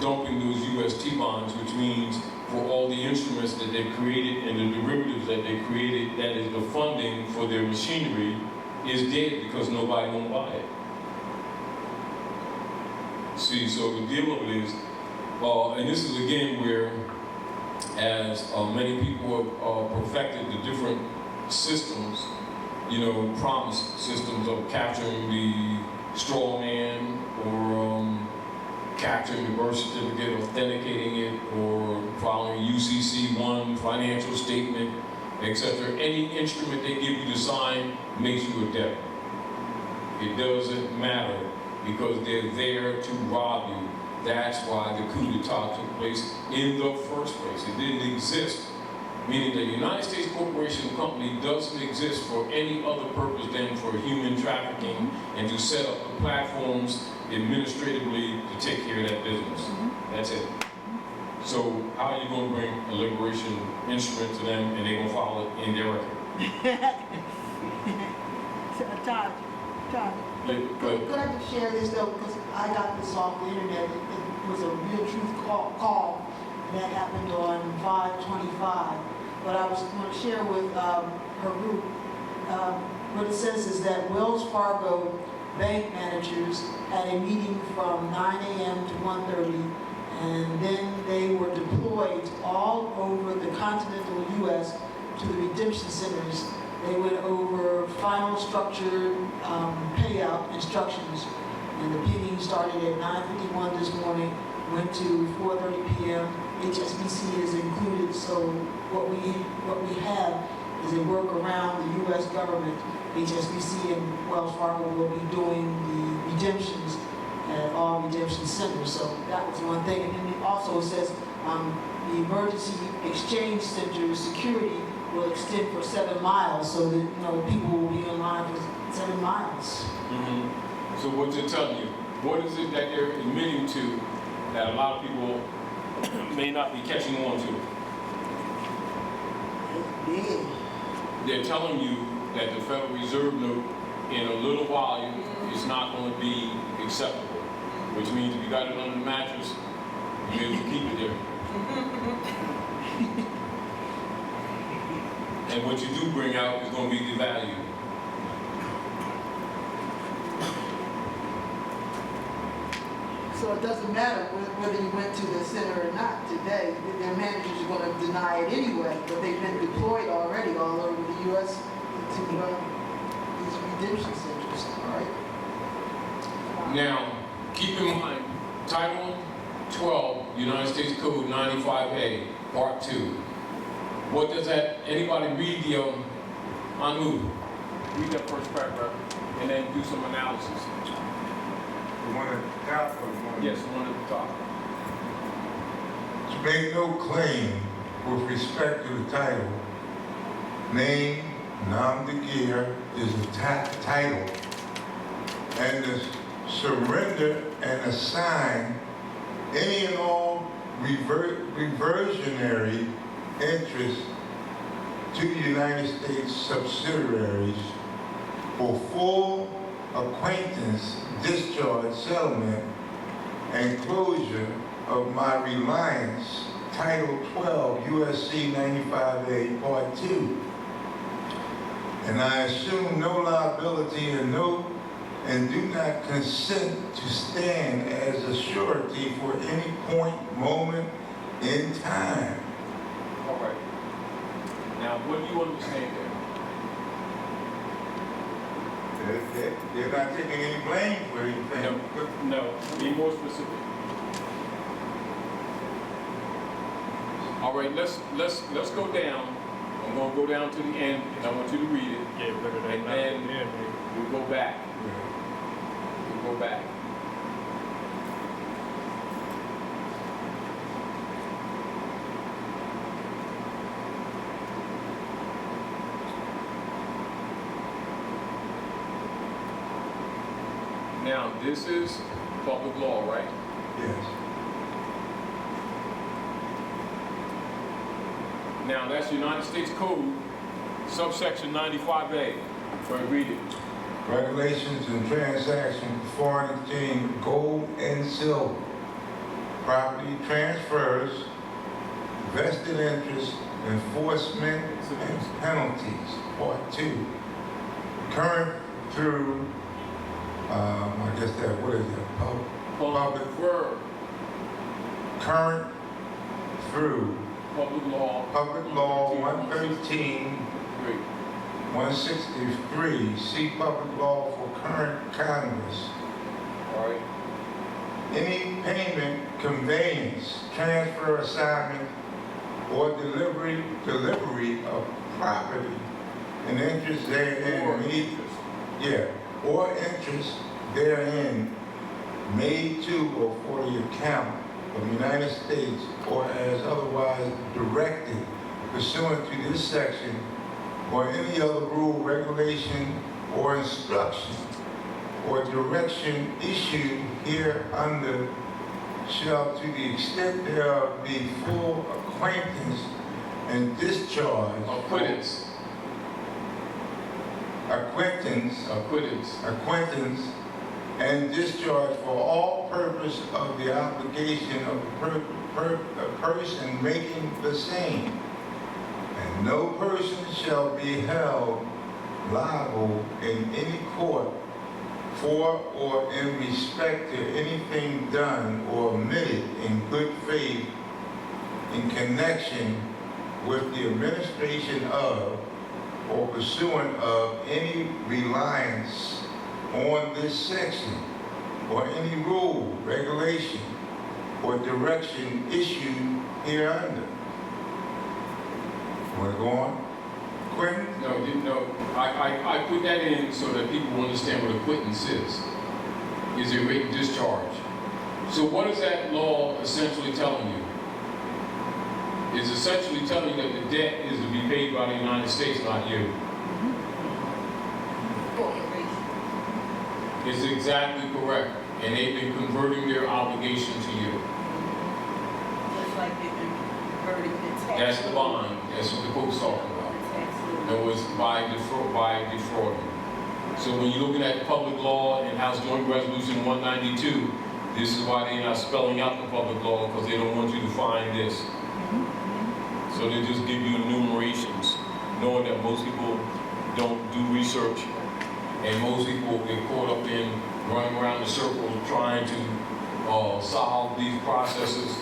dumping those UST bonds, which means for all the instruments that they created and the derivatives that they created, that is the funding for their machinery, is dead because nobody won't buy it. See, so the deal of it is, and this is again where, as many people have perfected the different systems, promise systems of capturing the straw man, or capturing the birth certificate, authenticating it, or filing a UCC-1 financial statement, etc. Any instrument they give you to sign makes you a debtor. It doesn't matter, because they're there to rob you. That's why the coup d'etat took place in the first place. It didn't exist. Meaning the United States Corporation Company doesn't exist for any other purpose than for human trafficking and to set up the platforms administratively to take care of that business. That's it. So how are you going to bring a liberation instrument to them and they're going to follow it in their record? Todd, But could I just share this though, because I got this off the internet. It was a real truth call that happened on 5/25. But I was going to share with her group. What it says is that Wells Fargo bank managers had a meeting from 9 a.m. to 1:30, and then they were deployed all over the continental U.S. to the redemption centers. They went over final structured payout instructions, and the meeting started at 9:51 this morning, went to 4:30 p.m. HSBC is included, so what we have is a work around the U.S. government. HSBC and Wells Fargo will be doing the redemptions at all redemption centers. So that was one thing. And then it also says the emergency exchange center security will extend for 7 miles, so that people will be in line for 7 miles. Mm-hmm. So what's it telling you? What is it that they're admitting to that a lot of people may not be catching on to? Yeah. They're telling you that the Federal Reserve note in a little while is not going to be acceptable, which means if you got it under the mattress, you may as well keep it there. And what you do bring out is going to be devalued. So it doesn't matter whether you went to the center or not today. Their managers are going to deny it anyway, but they've been deployed already all over the U.S. to these redemption centers, all right? Now, keep in mind, Title 12, United States Code 95A, Part 2. What does that, anybody read the, on who? Read that first paragraph and then do some analysis. The one at the top or the one? Yes, the one at the top. To make no claim with respect to the title, name, nom de guerre is the title, and to surrender and assign any and all reversionary interest to the United States subsidiaries for full acquaintance, discharge, settlement, and closure of my reliance, Title 12, USC 95A, Part 2. And I assume no liability and do not consent to stand as a surety for any point, moment in time. All right. Now, what do you understand there? They're not taking any blame for anything. No, be more specific. All right, let's go down. I'm going to go down to the end, and I want you to read it. Yeah, better than And that. then Yeah, we'll go back. We'll go back. Now, this is public law, right? Yes. Now, that's United States Code, subsection 95A. So I read it. Regulations and transactions, foreign exchange, gold and silver, property transfers, vested interest, enforcement, and penalties. Part 2. Current through, I guess that, what is that? Public Verb, current through public law. Public Law 113, Great. 163, see Public Law for current Congress. All right. Any payment, conveyance, transfer, assignment, or delivery of property and interest therein Or made, interest. or interest therein made to or for the account of the United States or as otherwise directed pursuant to this section or any other rule, regulation, or instruction or direction issued here under shall to the extent thereof be full acquaintance and discharge. Acquittance. Acquaintance and discharge for all purpose of the obligation of the person making the same. And no person shall be held liable in any court for or in respect to anything done or omitted in good faith in connection with the administration of or pursuant of any reliance on this section or any rule, regulation, or direction issued hereunder. Want to go on? Quentin? No, I put that in so that people understand what acquittance is a written discharge. So what is that law essentially telling you? It's essentially telling you that the debt is to be paid by the United States, not you. It's exactly correct. And they've been converting their obligation to you. Just like they've been converting the tax. That's the bond. That's what the code's talking about. It was by defrauding. So when you're looking at public law and House Joint Resolution 192, this is why they're not spelling out the public law, because they don't want you to find this. So they just give you enumerations, knowing that most people don't do research, and most people get caught up in running around the circle trying to solve these processes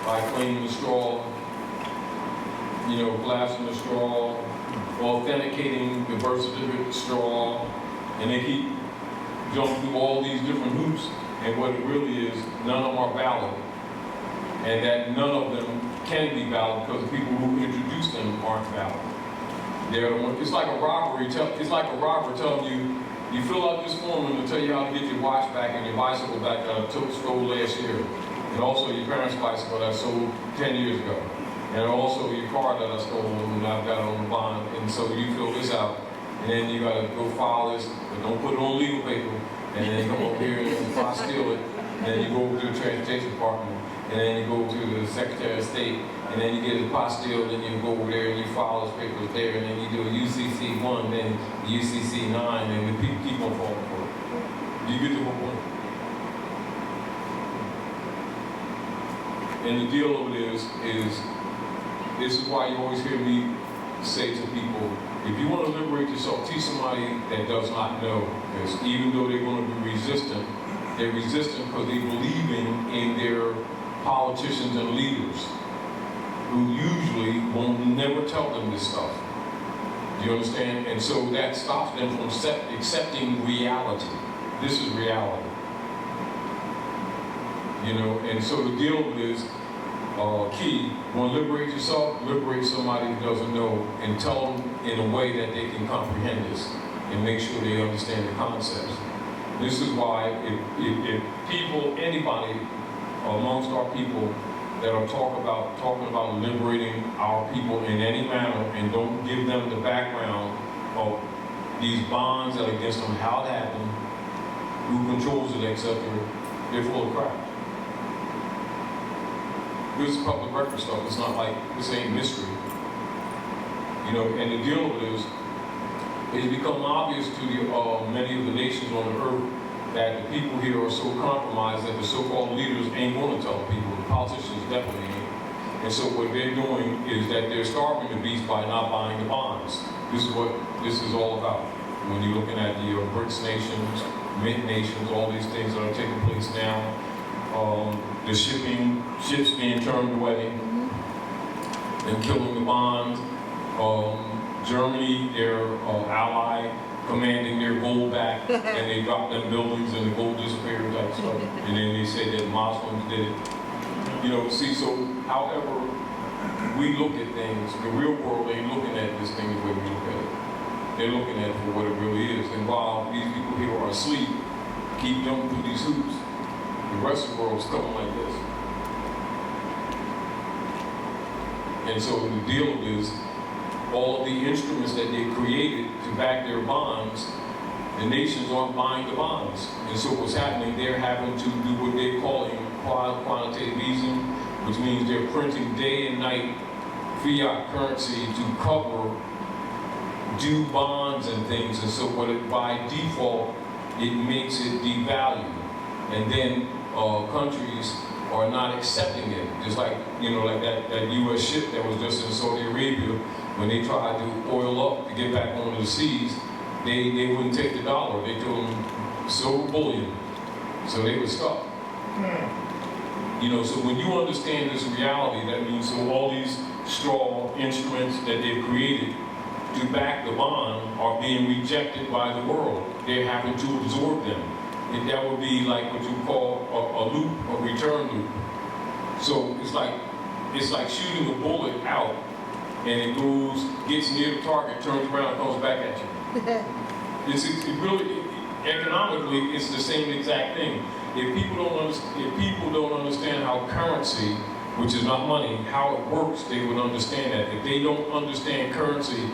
by claiming the straw, blasting the straw, authenticating the birth certificate straw, and they keep jumping through all these different hoops, and what it really is, none of them are valid, and that none of them can be valid because the people who introduced them aren't valid. They're the ones. It's like a robber telling you, you fill out this form and it'll tell you how to get your watch back and your bicycle back that I stole last year, and also your parents' bicycle that I sold 10 years ago, and also your car that I stole and I've got on the bond. And so you fill this out, and then you got to go file this, but don't put it on legal paper, and then you come over here and apostille it, and then you go over to the transportation department, and then you go to the Secretary of State, and then you get a apostille, then you go over there and you file those papers there, and then you do a UCC 1, then UCC 9, and the people keep on falling for it. Do you get the whole point? And the deal of it is this is why you always hear me say to people, if you want to liberate yourself, teach somebody that does not know this, even though they're going to be resistant. They're resistant because they believe in their politicians and leaders who usually will never tell them this stuff. Do you understand? And so that stops them from accepting reality. This is reality. And so the deal is key. You want to liberate yourself, liberate somebody who doesn't know, and tell them in a way that they can comprehend this and make sure they understand the concepts. This is why if people, anybody amongst our people that are talking about liberating our people in any manner and don't give them the background of these bonds that are against them, how it happened, who controls it, etc., they're full of crap. This is public record stuff. It's not like, this ain't mystery. You know, and the deal with this, it's become obvious to many of the nations on the earth that the people here are so compromised that the so-called leaders ain't going to tell the people. The politicians definitely ain't. And so what they're doing is that they're starving the beast by not buying the bonds. This is what this is all about. When you're looking at the BRICS nations, Mint nations, all these things that are taking place now, the ships being turned away, and killing the bonds. Germany, their ally, commanding their gold back, and they dropped them buildings and the gold disappeared type stuff. And then they say that Muslims did it. You know, see, so however we look at things, the real world ain't looking at this thing the way we look at it. They're looking at it for what it really is. And while these people here are asleep, keep jumping through these hoops, the rest of the world's coming like this. And so the deal is, all of the instruments that they created to back their bonds, the nations aren't buying the bonds. And so what's happening, they're having to do what they're calling quantitative easing, which means they're printing day and night fiat currency to cover due bonds and things. And so what it, by default, it makes it devalued. And then countries are not accepting it. Just like, you know, like that US ship that was just in Saudi Arabia, when they tried to oil up to get back onto the seas, they wouldn't take the dollar. They told them silver bullion. So they were stuck. You know, so when you understand this reality, that means so all these straw instruments that they've created to back the bond are being rejected by the world. They're having to absorb them. And that would be like what you call a loop, a return loop. So it's like shooting a bullet out, and it goes, gets near the target, turns around, and comes back at you. It really, economically, it's the same exact thing. If people don't understand how currency, which is not money, how it works, they would understand that. If they don't understand currency,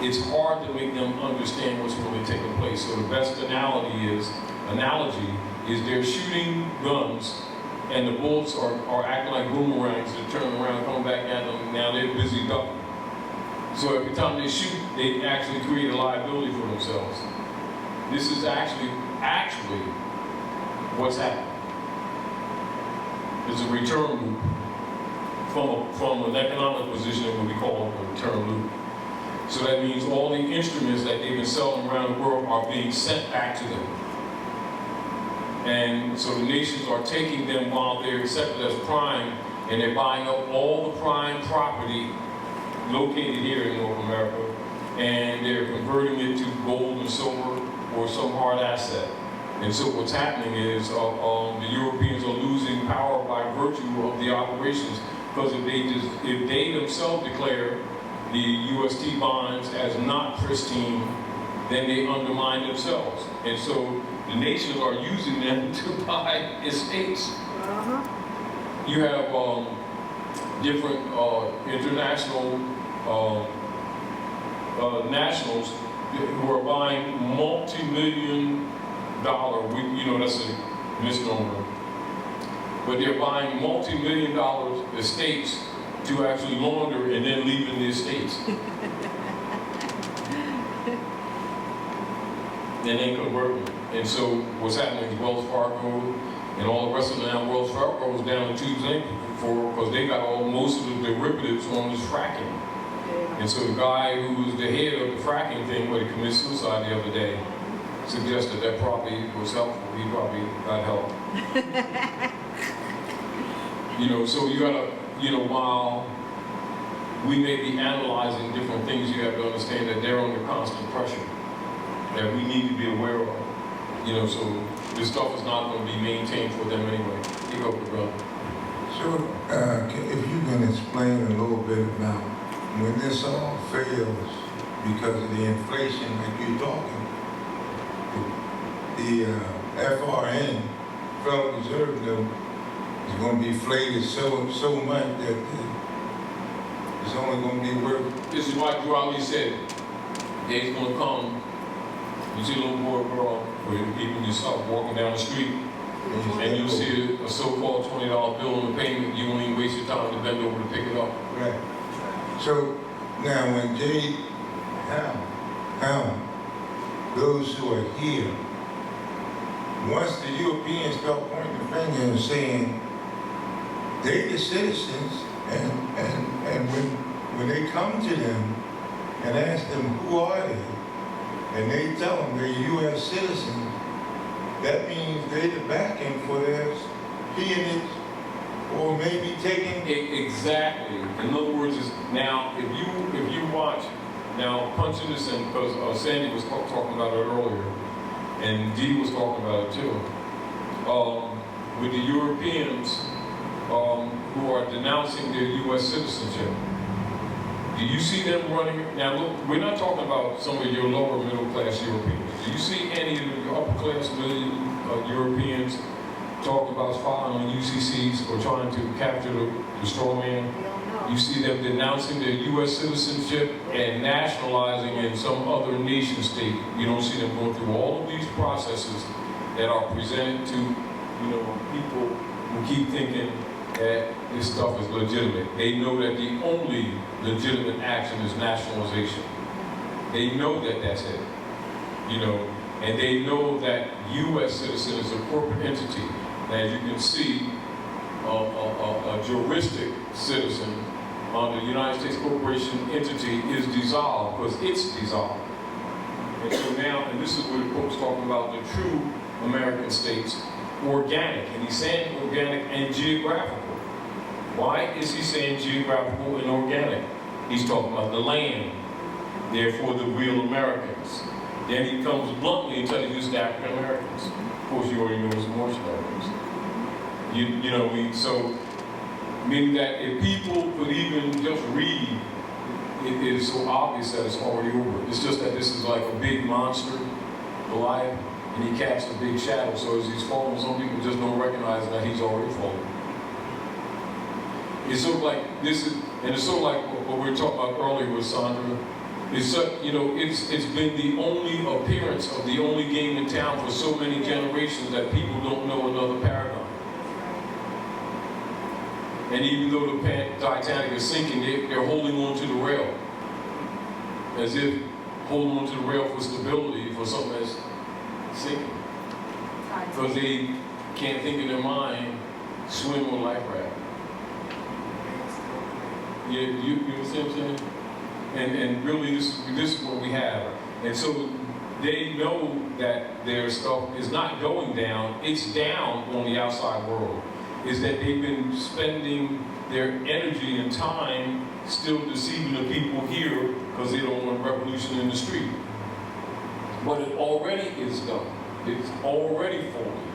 it's hard to make them understand what's really taking place. So the best analogy is they're shooting guns, and the bullets are acting like boomerangs that turn around, come back at them. Now they're busy ducking. So every time they shoot, they actually create a liability for themselves. This is actually what's happening. It's a return loop from an economic position that would be called a return loop. So that means all the instruments that they've been selling around the world are being sent back to them. And so the nations are taking them while they're accepted as prime, and they're buying up all the prime property located here in North America, and they're converting it to gold and silver or some hard asset. And so what's happening is the Europeans are losing power by virtue of the operations, because if they themselves declare the UST bonds as not pristine, then they undermine themselves. And so the nations are using them to buy estates. You have different international nationals who are buying multi-million-dollar, you know, that's a misnomer, but they're buying multi-million-dollar estates to actually launder and then leaving the estates. And then convert them. And so what's happening is Wells Fargo and all the rest of them, Wells Fargo is down the tubes because they got most of the derivatives on this fracking. And so the guy who was the head of the fracking thing, where he committed suicide the other day, suggested that probably was helpful. He probably got help. You know, so you gotta, you know, while we may be analyzing different things, you have to understand that they're under constant pressure that we need to be aware of. You know, so this stuff is not going to be maintained for them anyway. Keep up, brother. So, if you can explain a little bit about when this all fails because of the inflation like you're talking, the FRN, Federal Reserve note, is going to be inflated so much that it's only going to be worth. This is why Drew Ali said, days going to come. You see a little boy, girl, Or even yourself walking down the street and you'll see a so-called $20 bill on the pavement, you won't even waste your time to bend over to pick it up. Right. So now when J. Helm, those who are here, once the Europeans start pointing the finger and saying they're the citizens, and when they come to them and ask them who are they, and they tell them they're U.S. citizens, that means they're the backing for their peonage or maybe taking. Exactly. In other words, now if you watch, now punching this in, because Sandy was talking about it earlier, and Dee was talking about it too, with the Europeans who are denouncing their U.S. citizenship. Do you see them running? Now look, we're not talking about some of your lower middle class Europeans. Do you see any of your upper class Europeans talking about filing on UCCs or trying to capture the straw man? You see them denouncing their U.S. citizenship and nationalizing in some other nation state. You don't see them going through all of these processes that are presented to, people who keep thinking that this stuff is legitimate. They know that the only legitimate action is nationalization. They know that that's it, and they know that U.S. citizen is a corporate entity. As you can see, a juristic citizen on the United States corporation entity is dissolved because it's dissolved. And so now, and this is what the Pope's talking about, the true American states, organic, and he's saying organic and geographical. Why is he saying geographical and organic? He's talking about the land, therefore the real Americans. Then he comes bluntly and tells you it's the African Americans. Of course, you already know it's Moorish Americans. You know what I mean? So, meaning that if people could even just read, it is so obvious that it's already over. It's just that this is like a big monster, Goliath, and he casts a big shadow. So as he's falling, some people just don't recognize that he's already fallen. It's sort of like this is, and it's sort of like what we were talking about earlier with Sandra. It's such, it's been the only appearance of the only game in town for so many generations that people don't know another paradigm. And even though the Titanic is sinking, they're holding on to the rail, as if holding on to the rail for stability for something that's sinking, because they can't think in their mind swim or life raft. Yeah, you understand what I'm saying? And really, this is what we have. And so they know that their stuff is not going down, it's down on the outside world. Is that they've been spending their energy and time still deceiving the people here because they don't want revolution in the street. But it already is done. It's already falling.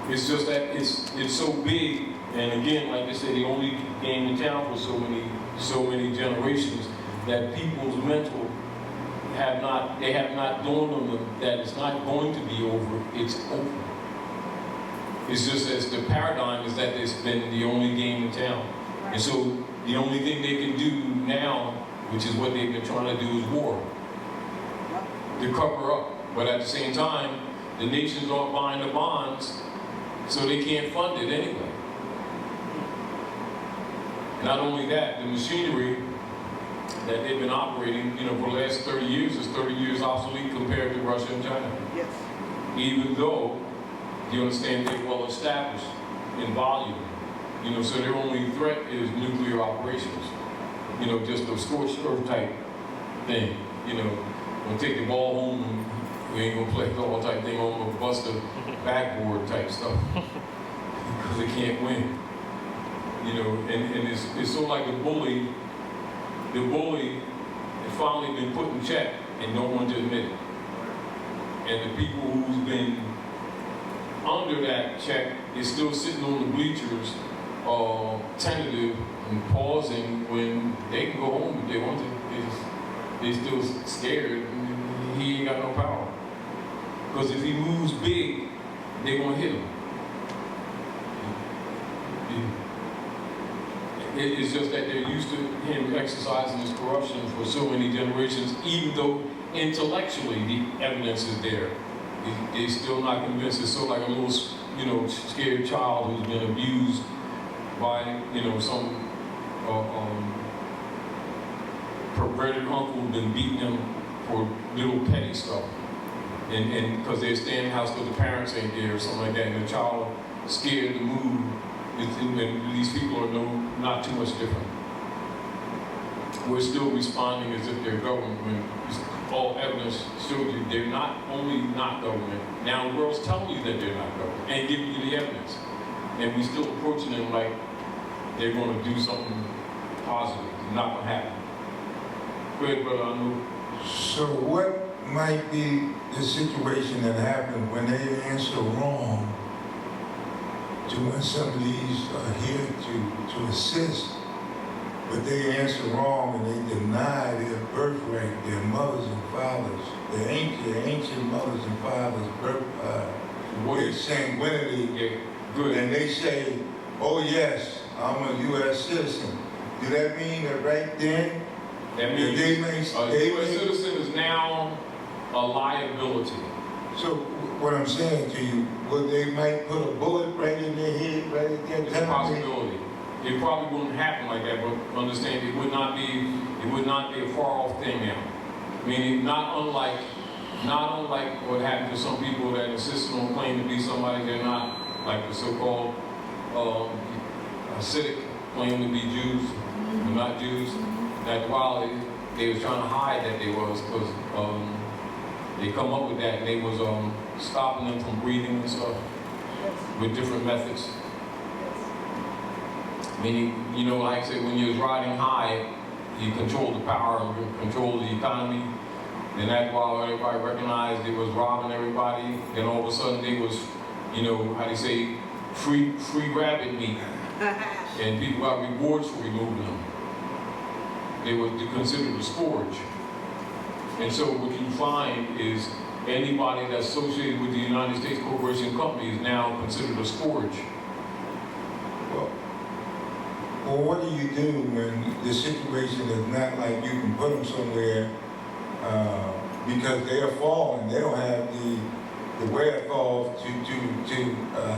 It's just that it's so big, and again, like I said, the only game in town for so many generations, that people's mental have not dawned on them that it's not going to be over, it's over. It's just that the paradigm is that it's been the only game in town. And so the only thing they can do now, which is what they've been trying to do, is war. To cover up. But at the same time, the nations aren't buying the bonds, so they can't fund it anyway. Not only that, the machinery that they've been operating, for the last 30 years is 30 years obsolete compared to Russia and China. Yes. Even though, you understand, they're well established in volume. So their only threat is nuclear operations. Just a scorched earth type thing. We'll take the ball home and we ain't gonna play ball type thing on, we'll bust the backboard type stuff. Because they can't win. And it's sort of like the bully has finally been put in check and no one to admit it. And the people who's been under that check is still sitting on the bleachers, tentative and pausing when they can go home if they want to. They're still scared. He ain't got no power. Because if he moves big, they're going to hit him. It's just that they're used to him exercising his corruption for so many generations, even though intellectually the evidence is there. They still not convinced. It's sort of like a little, scared child who's been abused by, some perverted uncle who's been beating them for little petty stuff. And because they're staying in the house because the parents ain't there or something like that, and the child scared to move, and these people are not too much different. We're still responding as if they're government when all evidence shows you they're not only not government, now the world's telling you that they're not government and giving you the evidence. And we're still approaching them like they're going to do something positive. It's not going to happen. Go ahead, Brother Anu. So what might be the situation that happened when they answer wrong to when some of these are here to assist, but they answer wrong and they deny their birthright, their mothers and fathers, their ancient mothers and fathers' their sanguinity, Yeah, good. and they say, oh yes, I'm a U.S. citizen. Do that mean that right then, That means they a U.S. citizen is now a liability. So what I'm saying to you, they might put a bullet right in their head, right at that It's a time? possibility. It probably wouldn't happen like that, but understand it would not be a far off thing now. Meaning not unlike what happened to some people that insisted on claiming to be somebody they're not, like the so-called Hasidic claim to be Jews, but not Jews. That while they was trying to hide that they was, because they come up with that and they was stopping them from breathing and stuff with different methods. Meaning, like I said, when you was riding high, you controlled the power and controlled the economy. Then that while everybody recognized it was robbing everybody, then all of a sudden they was, how do you say, free rabbit meat. And people got rewards for removing them. They were considered a scourge. And so what you find is anybody that's associated with the United States Corporation Company is now considered a scourge. Well, what do you do when the situation is not like you can put them somewhere because they are fallen, they don't have the wherewithal to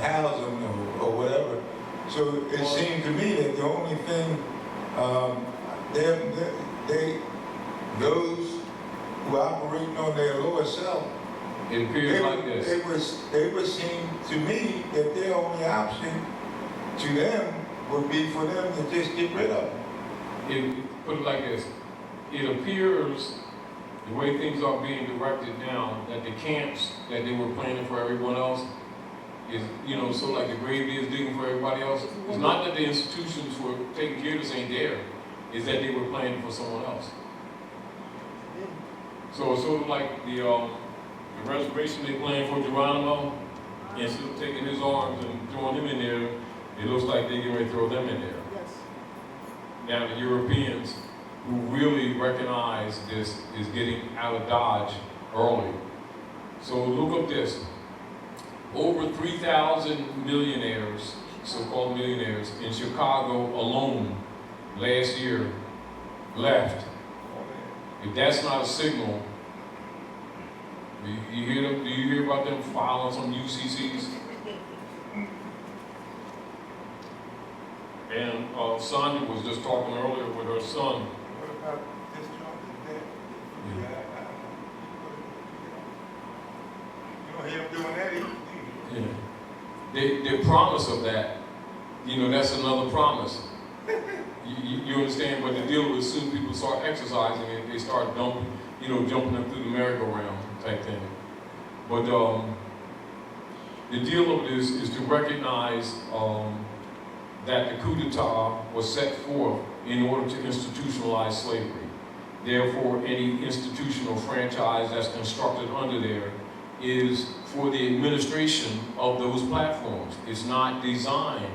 house them or whatever. So it seemed to me that the only thing those who are operating on their lower self, It appears like this. they would seem to me that their only option to them would be for them to just get rid of them. Put it like this. It appears, the way things are being directed now, that the camps that they were planning for everyone else is, so like the grave is digging for everybody else. It's not that the institutions who are taking care of this ain't there. It's that they were planning for someone else. So it's sort of like the reservation they planned for Geronimo, instead of taking his arms and throwing him in there, it looks like they're going to throw them in there. Yes. Now the Europeans who really recognize this is getting out of Dodge early. So look up this. Over 3,000 millionaires, so-called millionaires, in Chicago alone last year left. If that's not a signal, do you hear about them filing some UCCs? And Sandra was just talking earlier with her son. What about this joint? You don't hear him doing that either. Yeah. The promise of that, that's another promise. You understand? But the deal is, soon people start exercising and they start jumping them through the merry-go-round type thing. But the deal of this is to recognize that the coup d'etat was set forth in order to institutionalize slavery. Therefore, any institutional franchise that's constructed under there is for the administration of those platforms. It's not designed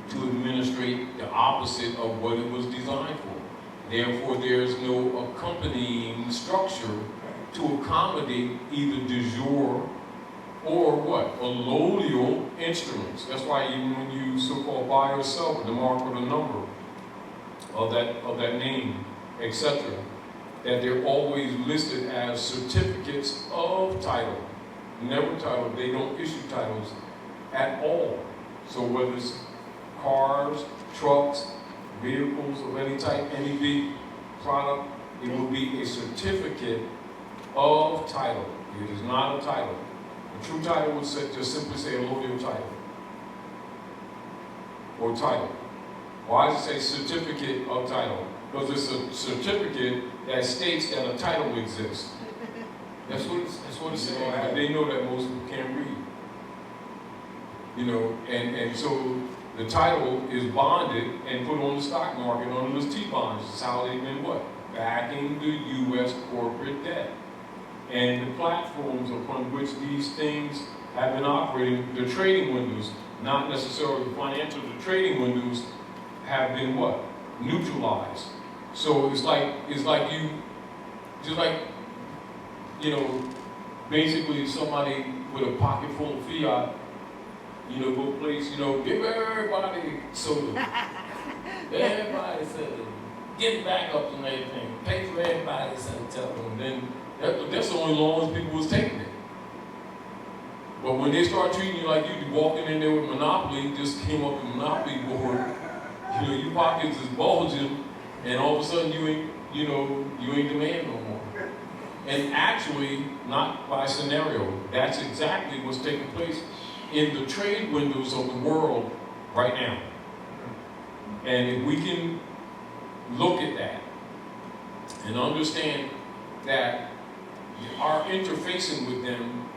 to administrate the opposite of what it was designed for. Therefore, there's no accompanying structure to accommodate either de jure or what? Allodial instruments. That's why even when you so-called buy or sell with the mark or the number of that name, etc., that they're always listed as certificates of title. never titled, they don't issue titles at all. So whether it's cars, trucks, vehicles of any type, any big product, it will be a certificate of title. It is not a title. A true title would just simply say allodial title or title. Why does it say certificate of title? Because it's a certificate that states that a title exists. That's what it's saying. But they know that most people can't read. You know, and so the title is bonded and put on the stock market under those T-bonds. That's how they've been what? Backing the U.S. corporate debt. And the platforms upon which these things have been operating, the trading windows, not necessarily the financial, the trading windows have been what? Neutralized. So it's like you, just like, you know, basically somebody with a pocket full of fiat, you know, go place, you know, give everybody soda. Everybody soda. Get backups and everything. Pay for everybody's telephone. Then that's the only loans people was taking it. But when they start treating you like you walking in there with Monopoly, just came up with Monopoly board, you know, your pockets is bulging, and all of a sudden you ain't demand no more. And actually, not by scenario, that's exactly what's taking place in the trade windows of the world right now. And if we can look at that and understand that our interfacing with them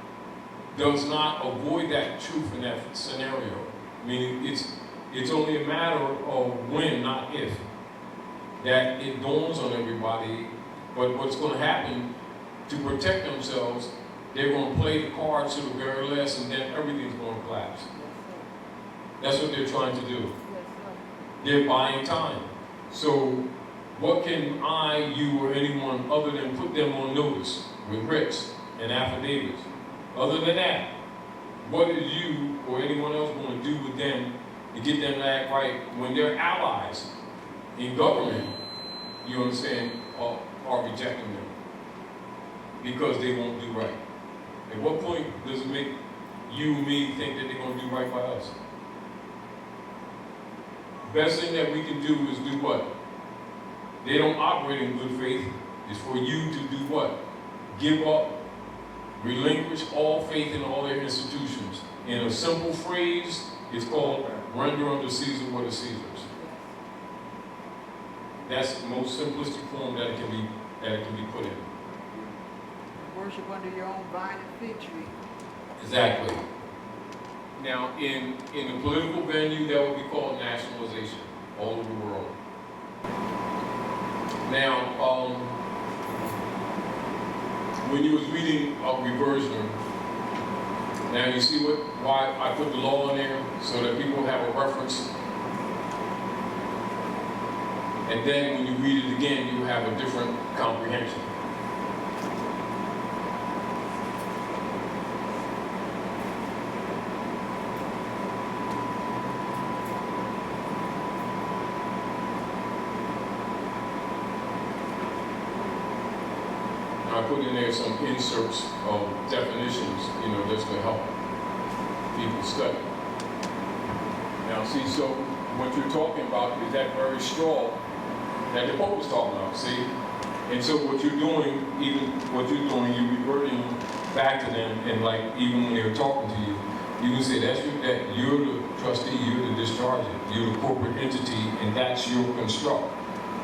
does not avoid that truth in that scenario. Meaning it's only a matter of when, not if, that it dawns on everybody. But what's going to happen to protect themselves, they're going to play the cards to the very last, and then everything's going to collapse. That's what they're trying to do. They're buying time. So what can I, you, or anyone other than put them on notice with writs and affidavits? Other than that, what is you or anyone else going to do with them to get them to act right when their allies in government, you understand, are rejecting them because they won't do right? At what point does it make you and me think that they're going to do right by us? Best thing that we can do is do what? They don't operate in good faith. It's for you to do what? Give up, relinquish all faith in all their institutions. In a simple phrase, it's called render unto Caesar what is Caesar's. That's the most simplistic form that it can be put in. Worship under your own vine and fig tree. Exactly. Now, in the political venue, that would be called nationalization all over the world. Now, when you was reading Reversioner, now you see why I put the law in there, so that people have a reference. And then when you read it again, you have a different comprehension. I put in there some inserts of definitions, just to help people study. Now, see, so what you're talking about is that very straw that the Pope was talking about, see? And so what you're doing, you're reverting back to them, and like, even when they're talking to you, you can say that you're the trustee, you're the discharger, you're the corporate entity, and that's your construct.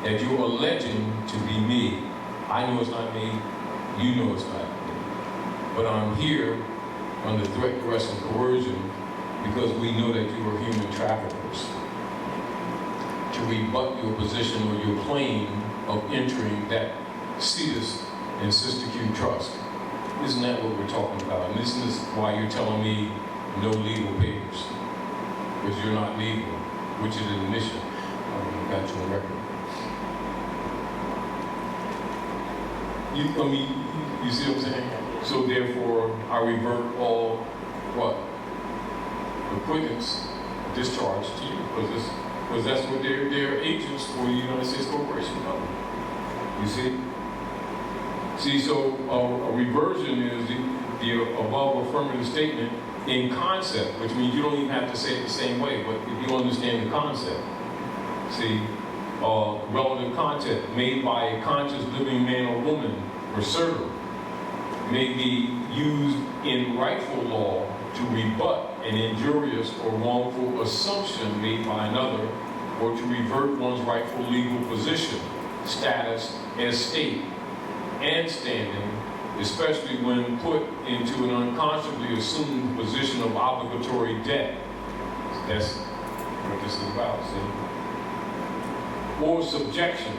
That you're alleging to be me. I know it's not me. You know it's not me. But I'm here under threat, duress, and coercion because we know that you are human traffickers. To rebut your position or your claim of entering that Cetus and Sister Q trust. Isn't that what we're talking about? And isn't this why you're telling me no legal papers? Because you're not legal, which is an admission. Got you on record. You see what I'm saying? So therefore, I revert all, what? The quittance, discharge to you, because that's what they're agents for the United States Corporation Company. You see? See, so a reversion is the above affirmative statement in concept, which means you don't even have to say it the same way, but if you understand the concept. See, relative content made by a conscious living man or woman or servant may be used in rightful law to rebut an injurious or wrongful assumption made by another, or to revert one's rightful legal position, status, estate, and standing, especially when put into an unconsciously assumed position of obligatory debt. That's what this is about, see? Or subjection,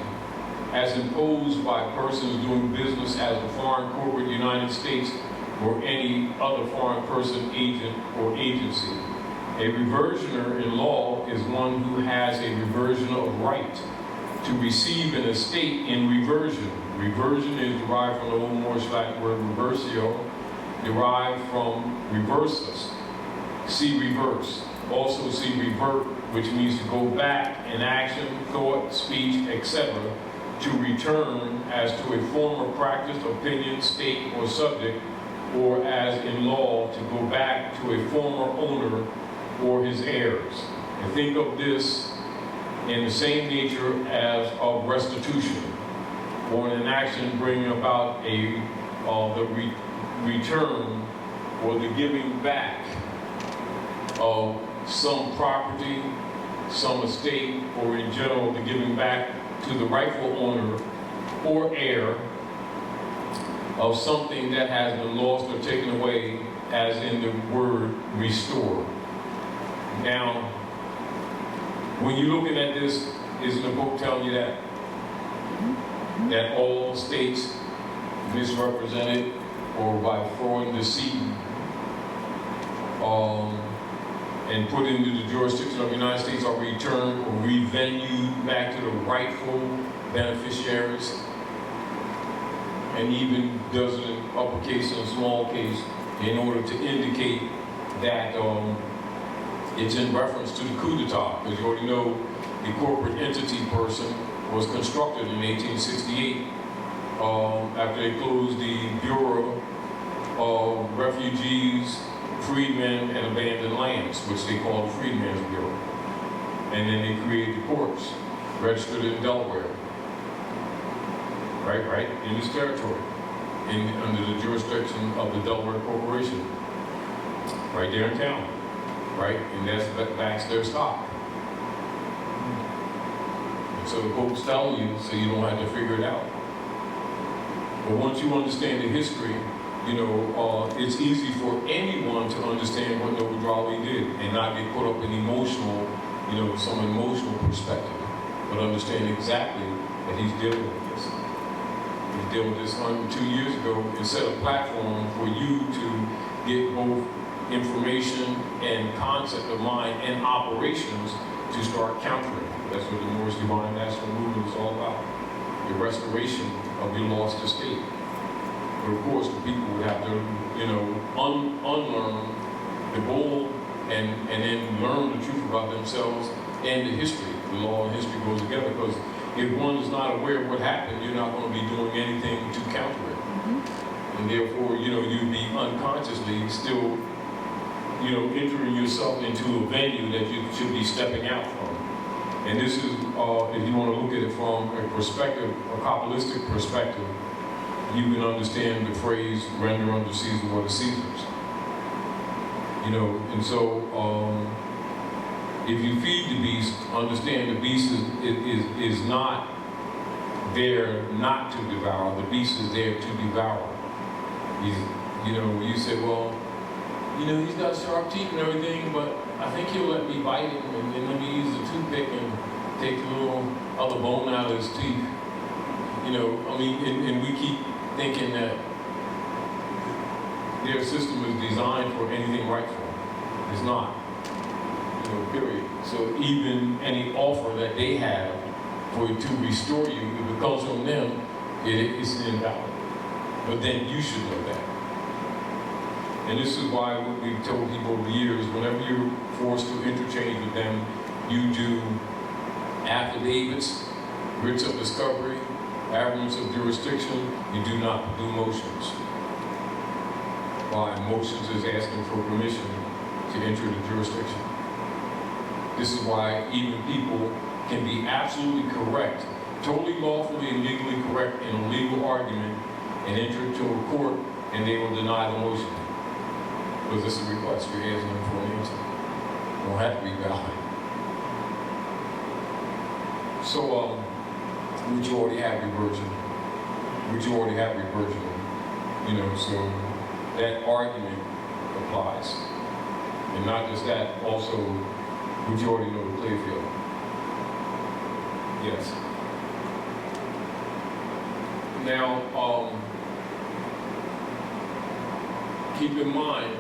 as imposed by persons doing business as a foreign corporate United States or any other foreign person, agent, or agency. A reversioner in law is one who has a reversion of right to receive an estate in reversion. Reversion is derived from the Old Morse Latin word reversio, derived from reversus. See reverse. Also see revert, which means to go back in action, thought, speech, etc., to return as to a former practice, opinion, state, or subject, or as in law, to go back to a former owner or his heirs. And think of this in the same nature as of restitution, or an action bringing about the return or the giving back of some property, some estate, or in general the giving back to the rightful owner or heir of something that has been lost or taken away, as in the word restore. Now, when you're looking at this, isn't the book telling you that? That all states misrepresented or by fraud and deceit and put into the jurisdiction of the United States are returned or revenued back to the rightful beneficiaries, and even does it in uppercase and small case in order to indicate that it's in reference to the coup d'etat, because you already know the corporate entity person was constructed in 1868 after they closed the Bureau of Refugees, Freedmen, and Abandoned Lands, which they called the Freedmen's Bureau. And then they created the courts, registered in Delaware, right, in this territory, under the jurisdiction of the Delaware Corporation, right there in town, right, and that backs their stock. And so the book's telling you, so you don't have to figure it out. But once you understand the history, you know, it's easy for anyone to understand what Noble Drawley did and not get caught up in emotional, you know, some emotional perspective, but understand exactly that he's dealing with this. He's dealing with this 2 years ago and set a platform for you to get both information and concept of mind and operations to start countering. That's what the Moorish Divine National Movement is all about, the restoration of your lost estate. But of course, the people would have to, you know, unlearn the bull and then learn the truth about themselves and the history. The law and history goes together, because if one is not aware of what happened, you're not going to be doing anything to counter it. And therefore, you know, you'd be unconsciously still, you know, entering yourself into a venue that you should be stepping out from. And this is, if you want to look at it from a perspective, a Kabbalistic perspective, you can understand the phrase, render unto Caesar what is Caesar's. You know, and so if you feed the beast, understand the beast is not there not to devour. The beast is there to devour. You know, you say, well, you know, he's got sharp teeth and everything, but I think he'll let me bite him and then let me use the toothpick and take the little other bone out of his teeth. You know, I mean, and we keep thinking that their system is designed for anything rightful. It's not. You know, period. So even any offer that they have to restore you, if it comes from them, it's invalid. But then you should know that. And this is why we've told people over the years, whenever you're forced to interchange with them, you do affidavits, writs of discovery, affidavits of jurisdiction. You do not do motions. by motions is asking for permission to enter the jurisdiction. This is why even people can be absolutely correct, totally lawfully and legally correct in a legal argument and enter into a court and they will deny the motion. Because this is a request, you're asking them for an answer. It don't have to be valid. So, would you already have your version? Would you already have your version? You know, so that argument applies. And not just that, also, would you already know the Clearfield? Yes. Now, keep in mind,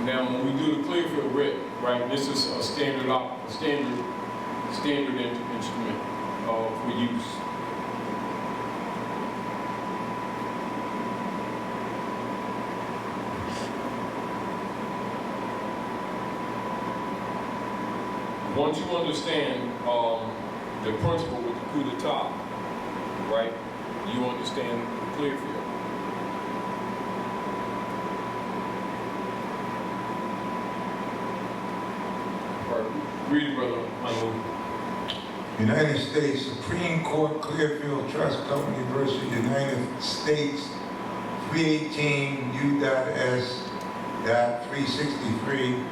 now, when we do the Clearfield writ, right, this is a standard instrument for use. Once you understand the principle with the coup d'etat, right, you understand Clearfield. Read it, brother. United States Supreme Court Clearfield Trust Company versus United States 318 U.S.363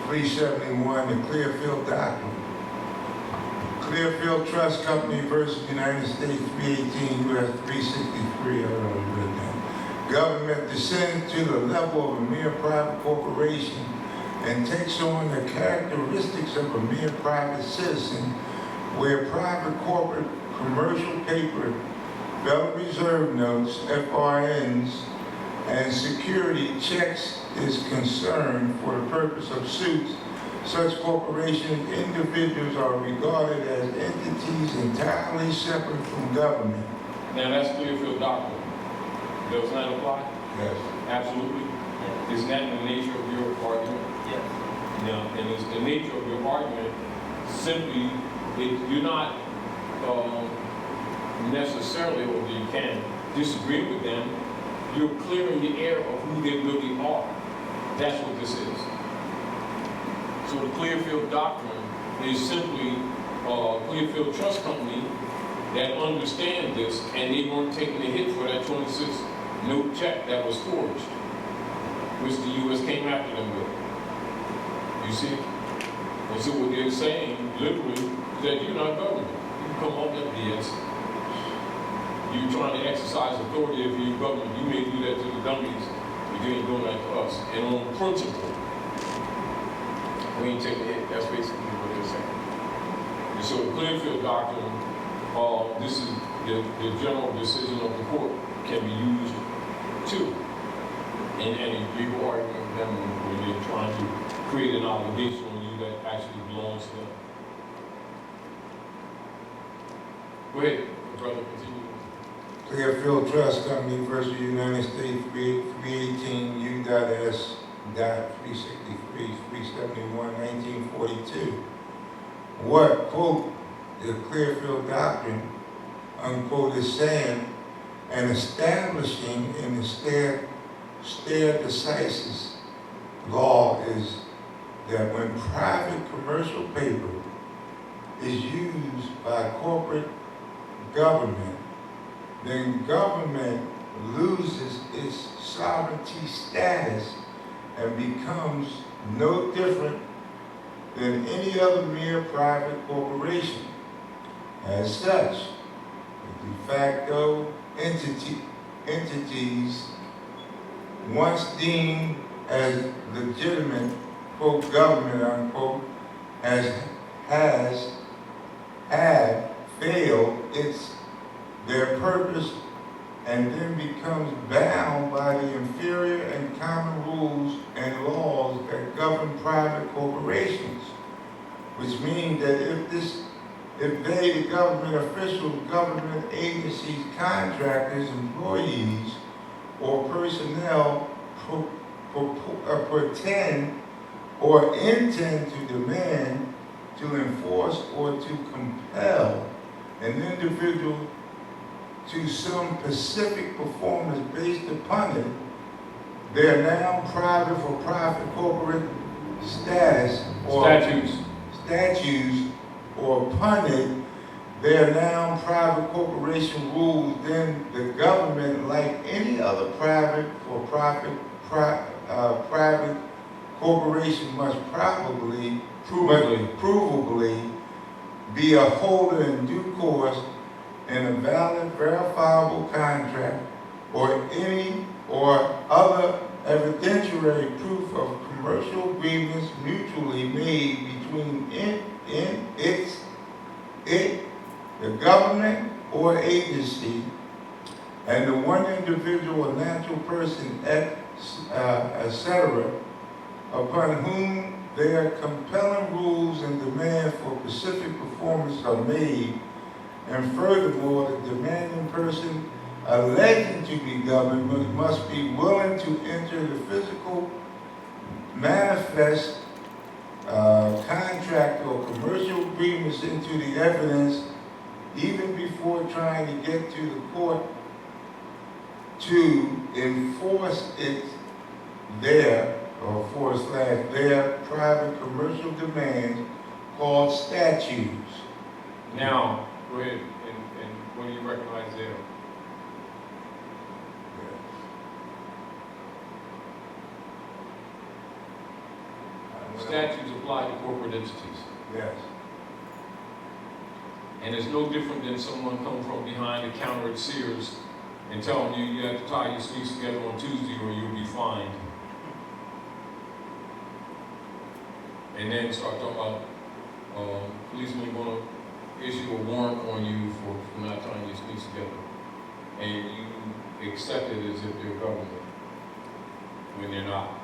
371, the Clearfield Doctrine. Clearfield Trust Company versus United States 318 U.S. 363. I already read that. Government descends to the level of a mere private corporation and takes on the characteristics of a mere private citizen, where private corporate commercial paper, Federal Reserve notes, FRNs, and security checks is concerned for the purpose of suits. Such corporations, individuals are regarded as entities entirely separate from government. Now that's Clearfield Doctrine. Does that apply? Yes. Absolutely. Yes. Isn't that the nature of your argument? Yes. No, and it's the nature of your argument. Simply, you're not necessarily, or you can disagree with them. You're clearing the air of who they really are. That's what this is. So the Clearfield Doctrine is simply a Clearfield Trust Company that understand this, and they weren't taking the hit for that 26-note check that was forged, which the U.S. came after them with. You see? And so what they're saying, literally, is that you're not government. You can come off that BS. You're trying to exercise authority if you're government. You may do that to the dummies, but you ain't doing that to us. And on principle, we ain't taking it. That's basically what they're saying. And so the Clearfield Doctrine, this is the general decision of the court, can be used too in any legal argument with them when they're trying to create an obligation on you that actually belongs to them. Go ahead, brother, continue. Clearfield Trust Company versus United States 318 U.S.363 371 1942. What, quote, the Clearfield Doctrine, unquote, is saying and establishing in the stare decisis law is that when private commercial paper is used by corporate government, then government loses its sovereignty status and becomes no different than any other mere private corporation. As such, the de facto entities once deemed as legitimate, quote, government, unquote, have failed their purpose and then becomes bound by the inferior and common rules and laws that govern private corporations, which means that if they, the government officials, government agencies, contractors, employees, or personnel pretend or intend to demand, to enforce, or to compel an individual to some specific performance based upon it, their now private for profit corporate status or statutes or upon it, their now private corporation rules, then the government, like any other private for profit private corporation, must provably be a holder in due course in a valid, verifiable contract or any or other evidentiary proof of commercial agreements mutually made between the government or agency, and the one individual or natural person, etc., upon whom their compelling rules and demands for specific performance are made, and furthermore, the demanding person alleged to be governed must be willing to enter the physical, manifest, contract or commercial agreements into the evidence even before trying to get to the court to enforce it their private commercial demands called statutes. Now, go ahead, and what do you recognize there? Statutes apply to corporate entities. Yes. And it's no different than someone coming from behind the counter at Sears and telling you you have to tie your sneaks together on Tuesday or you'll be fined. And then start talking about policemen going to issue a warrant on you for not tying your sneaks together. And you accept it as if they're government when they're not.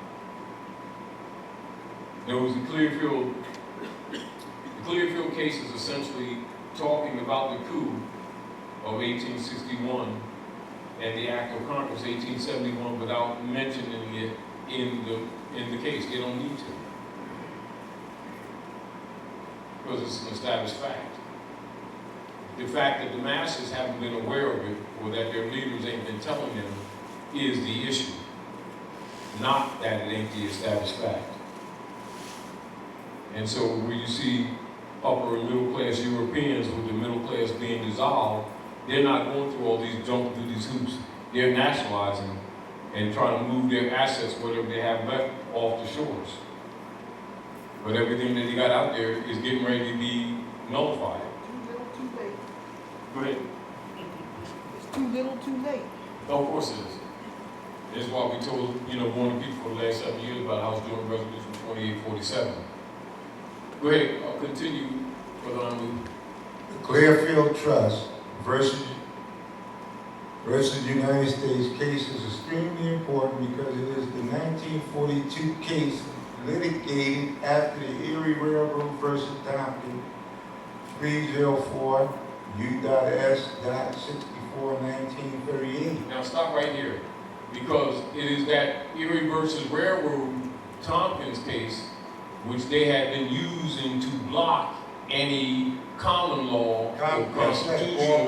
There was the Clearfield case is essentially talking about the coup of 1861 and the Act of Congress 1871 without mentioning it in the case. They don't need to, because it's an established fact. The fact that the masses haven't been aware of it, or that their leaders ain't been telling them, is the issue, not that it ain't the established fact. And so where you see upper and middle class Europeans with the middle class being dissolved, they're not going through all these, jumping through these hoops. They're nationalizing and trying to move their assets, whatever they have left, off the shores. But everything that they got out there is getting ready to be nullified. Too little, too late. Go ahead. It's too little, too late. Of course it is. That's why we told, one of the people for the last 7 years about House Joint Resolution 2847. Go ahead, I'll continue further on. The Clearfield Trust versus United States case is extremely important because it is the 1942 case litigated after the Erie Railroad versus Tompkins, 304 U.S.64 1938. Now stop right here, because it is that Erie versus Railroad Tompkins case which they had been using to block any common law or constitutional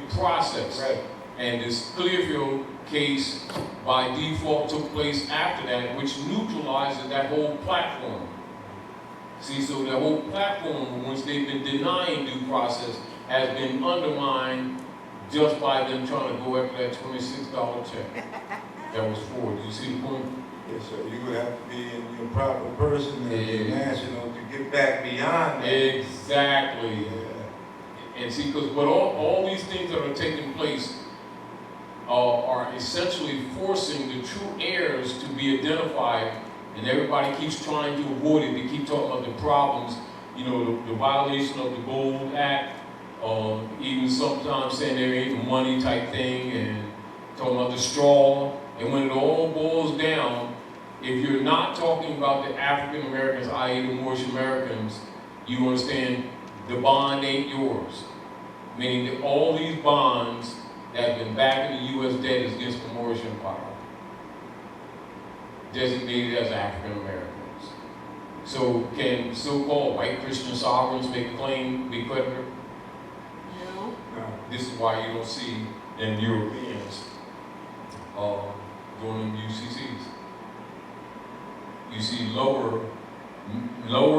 process. Right. And this Clearfield case, by default, took place after that, which neutralizes that whole platform. See, so the whole platform, once they've been denying due process, has been undermined just by them trying to go after that $26 check that was forward. Do you see the point? Yes, sir. You would have to be in your proper person as a national to get back beyond that. Exactly. Yeah. And see, because all these things that are taking place are essentially forcing the true heirs to be identified, and everybody keeps trying to avoid it. They keep talking about the problems, the violation of the Gold Act, even sometimes saying there ain't money type thing, and talking about the straw. And when it all boils down, if you're not talking about the African Americans, i.e. the Moorish Americans, you understand the bond ain't yours. Meaning that all these bonds that have been backing the U.S. debt against the Moorish Empire, designated as African Americans. So can so-called white Christian sovereigns make a claim, be creditor? No. This is why you don't see them Europeans doing them UCCs. You see lower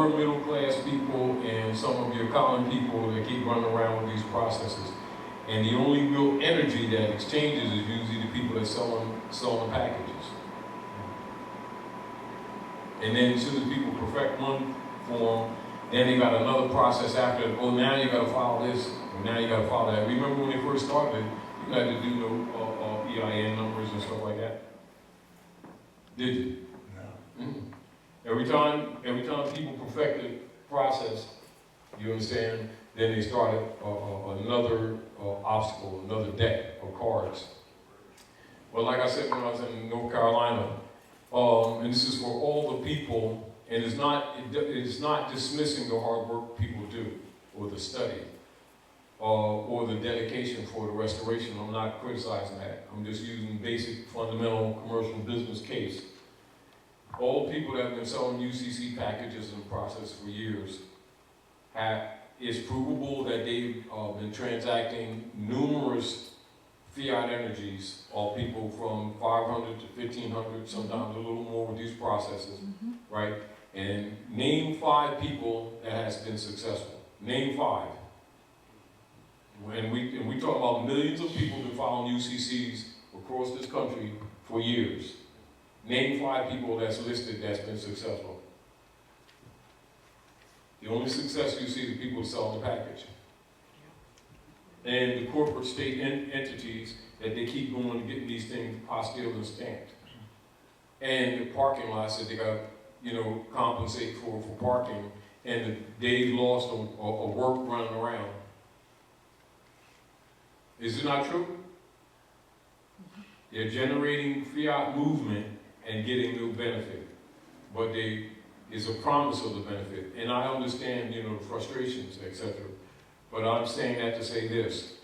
middle class people and some of your common people that keep running around with these processes. And the only real energy that exchanges is usually the people that sell the packages. And then as soon as people perfect one form, then they got another process after. Oh, now you got to file this, and now you got to file that. Remember when they first started, you had to do no EIN numbers and stuff like that. Did you? No. Mm-hmm. Every time people perfect the process, you understand, then they started another obstacle, another deck of cards. Well, like I said when I was in North Carolina, and this is for all the people, and it's not dismissing the hard work people do, or the study, or the dedication for the restoration. I'm not criticizing that. I'm just using basic, fundamental commercial business case. All the people that have been selling UCC packages in the process for years, it's provable that they've been transacting numerous fiat energies of people from 500 to 1,500, sometimes a little more with these processes, right? And name 5 people that has been successful. Name 5. And we talk about millions of people been following UCCs across this country for years. Name 5 people that's listed that's been successful. The only success you see is the people selling the package. And the corporate state entities that they keep going and getting these things apostilled and stamped. And the parking lots that they got to, compensate for parking, and the days lost of work running around. Is it not true? They're generating fiat movement and getting no benefit, but is a promise of the benefit. And I understand, the frustrations, etc. But I'm saying that to say this.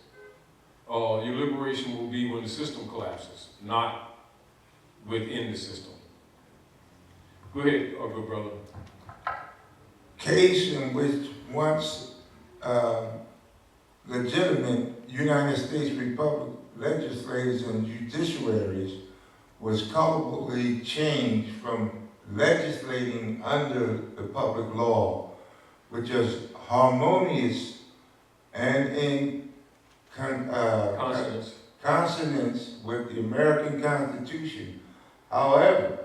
Your liberation will be when the system collapses, not within the system. Go ahead, good brother. Case in which once legitimate United States Republic legislators and judiciaries was culpably changed from legislating under the public law, which is harmonious and in consonance with the American Constitution. However,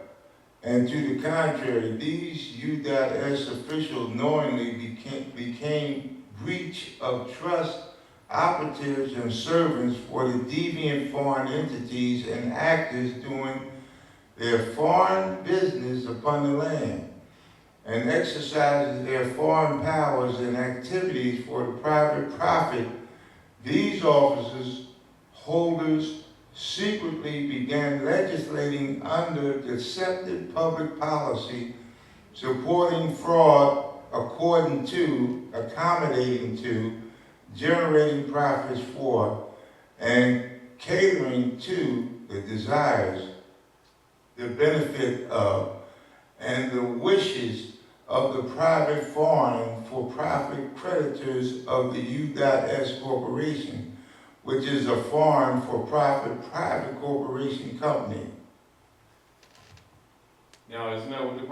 and to the contrary, these U.S. officials knowingly became breach of trust operatives and servants for the deviant foreign entities and actors doing their foreign business upon the land, and exercising their foreign powers and activities for the private profit. These officers, holders, secretly began legislating under deceptive public policy, supporting fraud according to, accommodating to, generating profits for, and catering to the desires, the benefit of, and the wishes of the private foreign for-profit creditors of the U.S. Corporation, which is a foreign for-profit private corporation company. Now, isn't that what the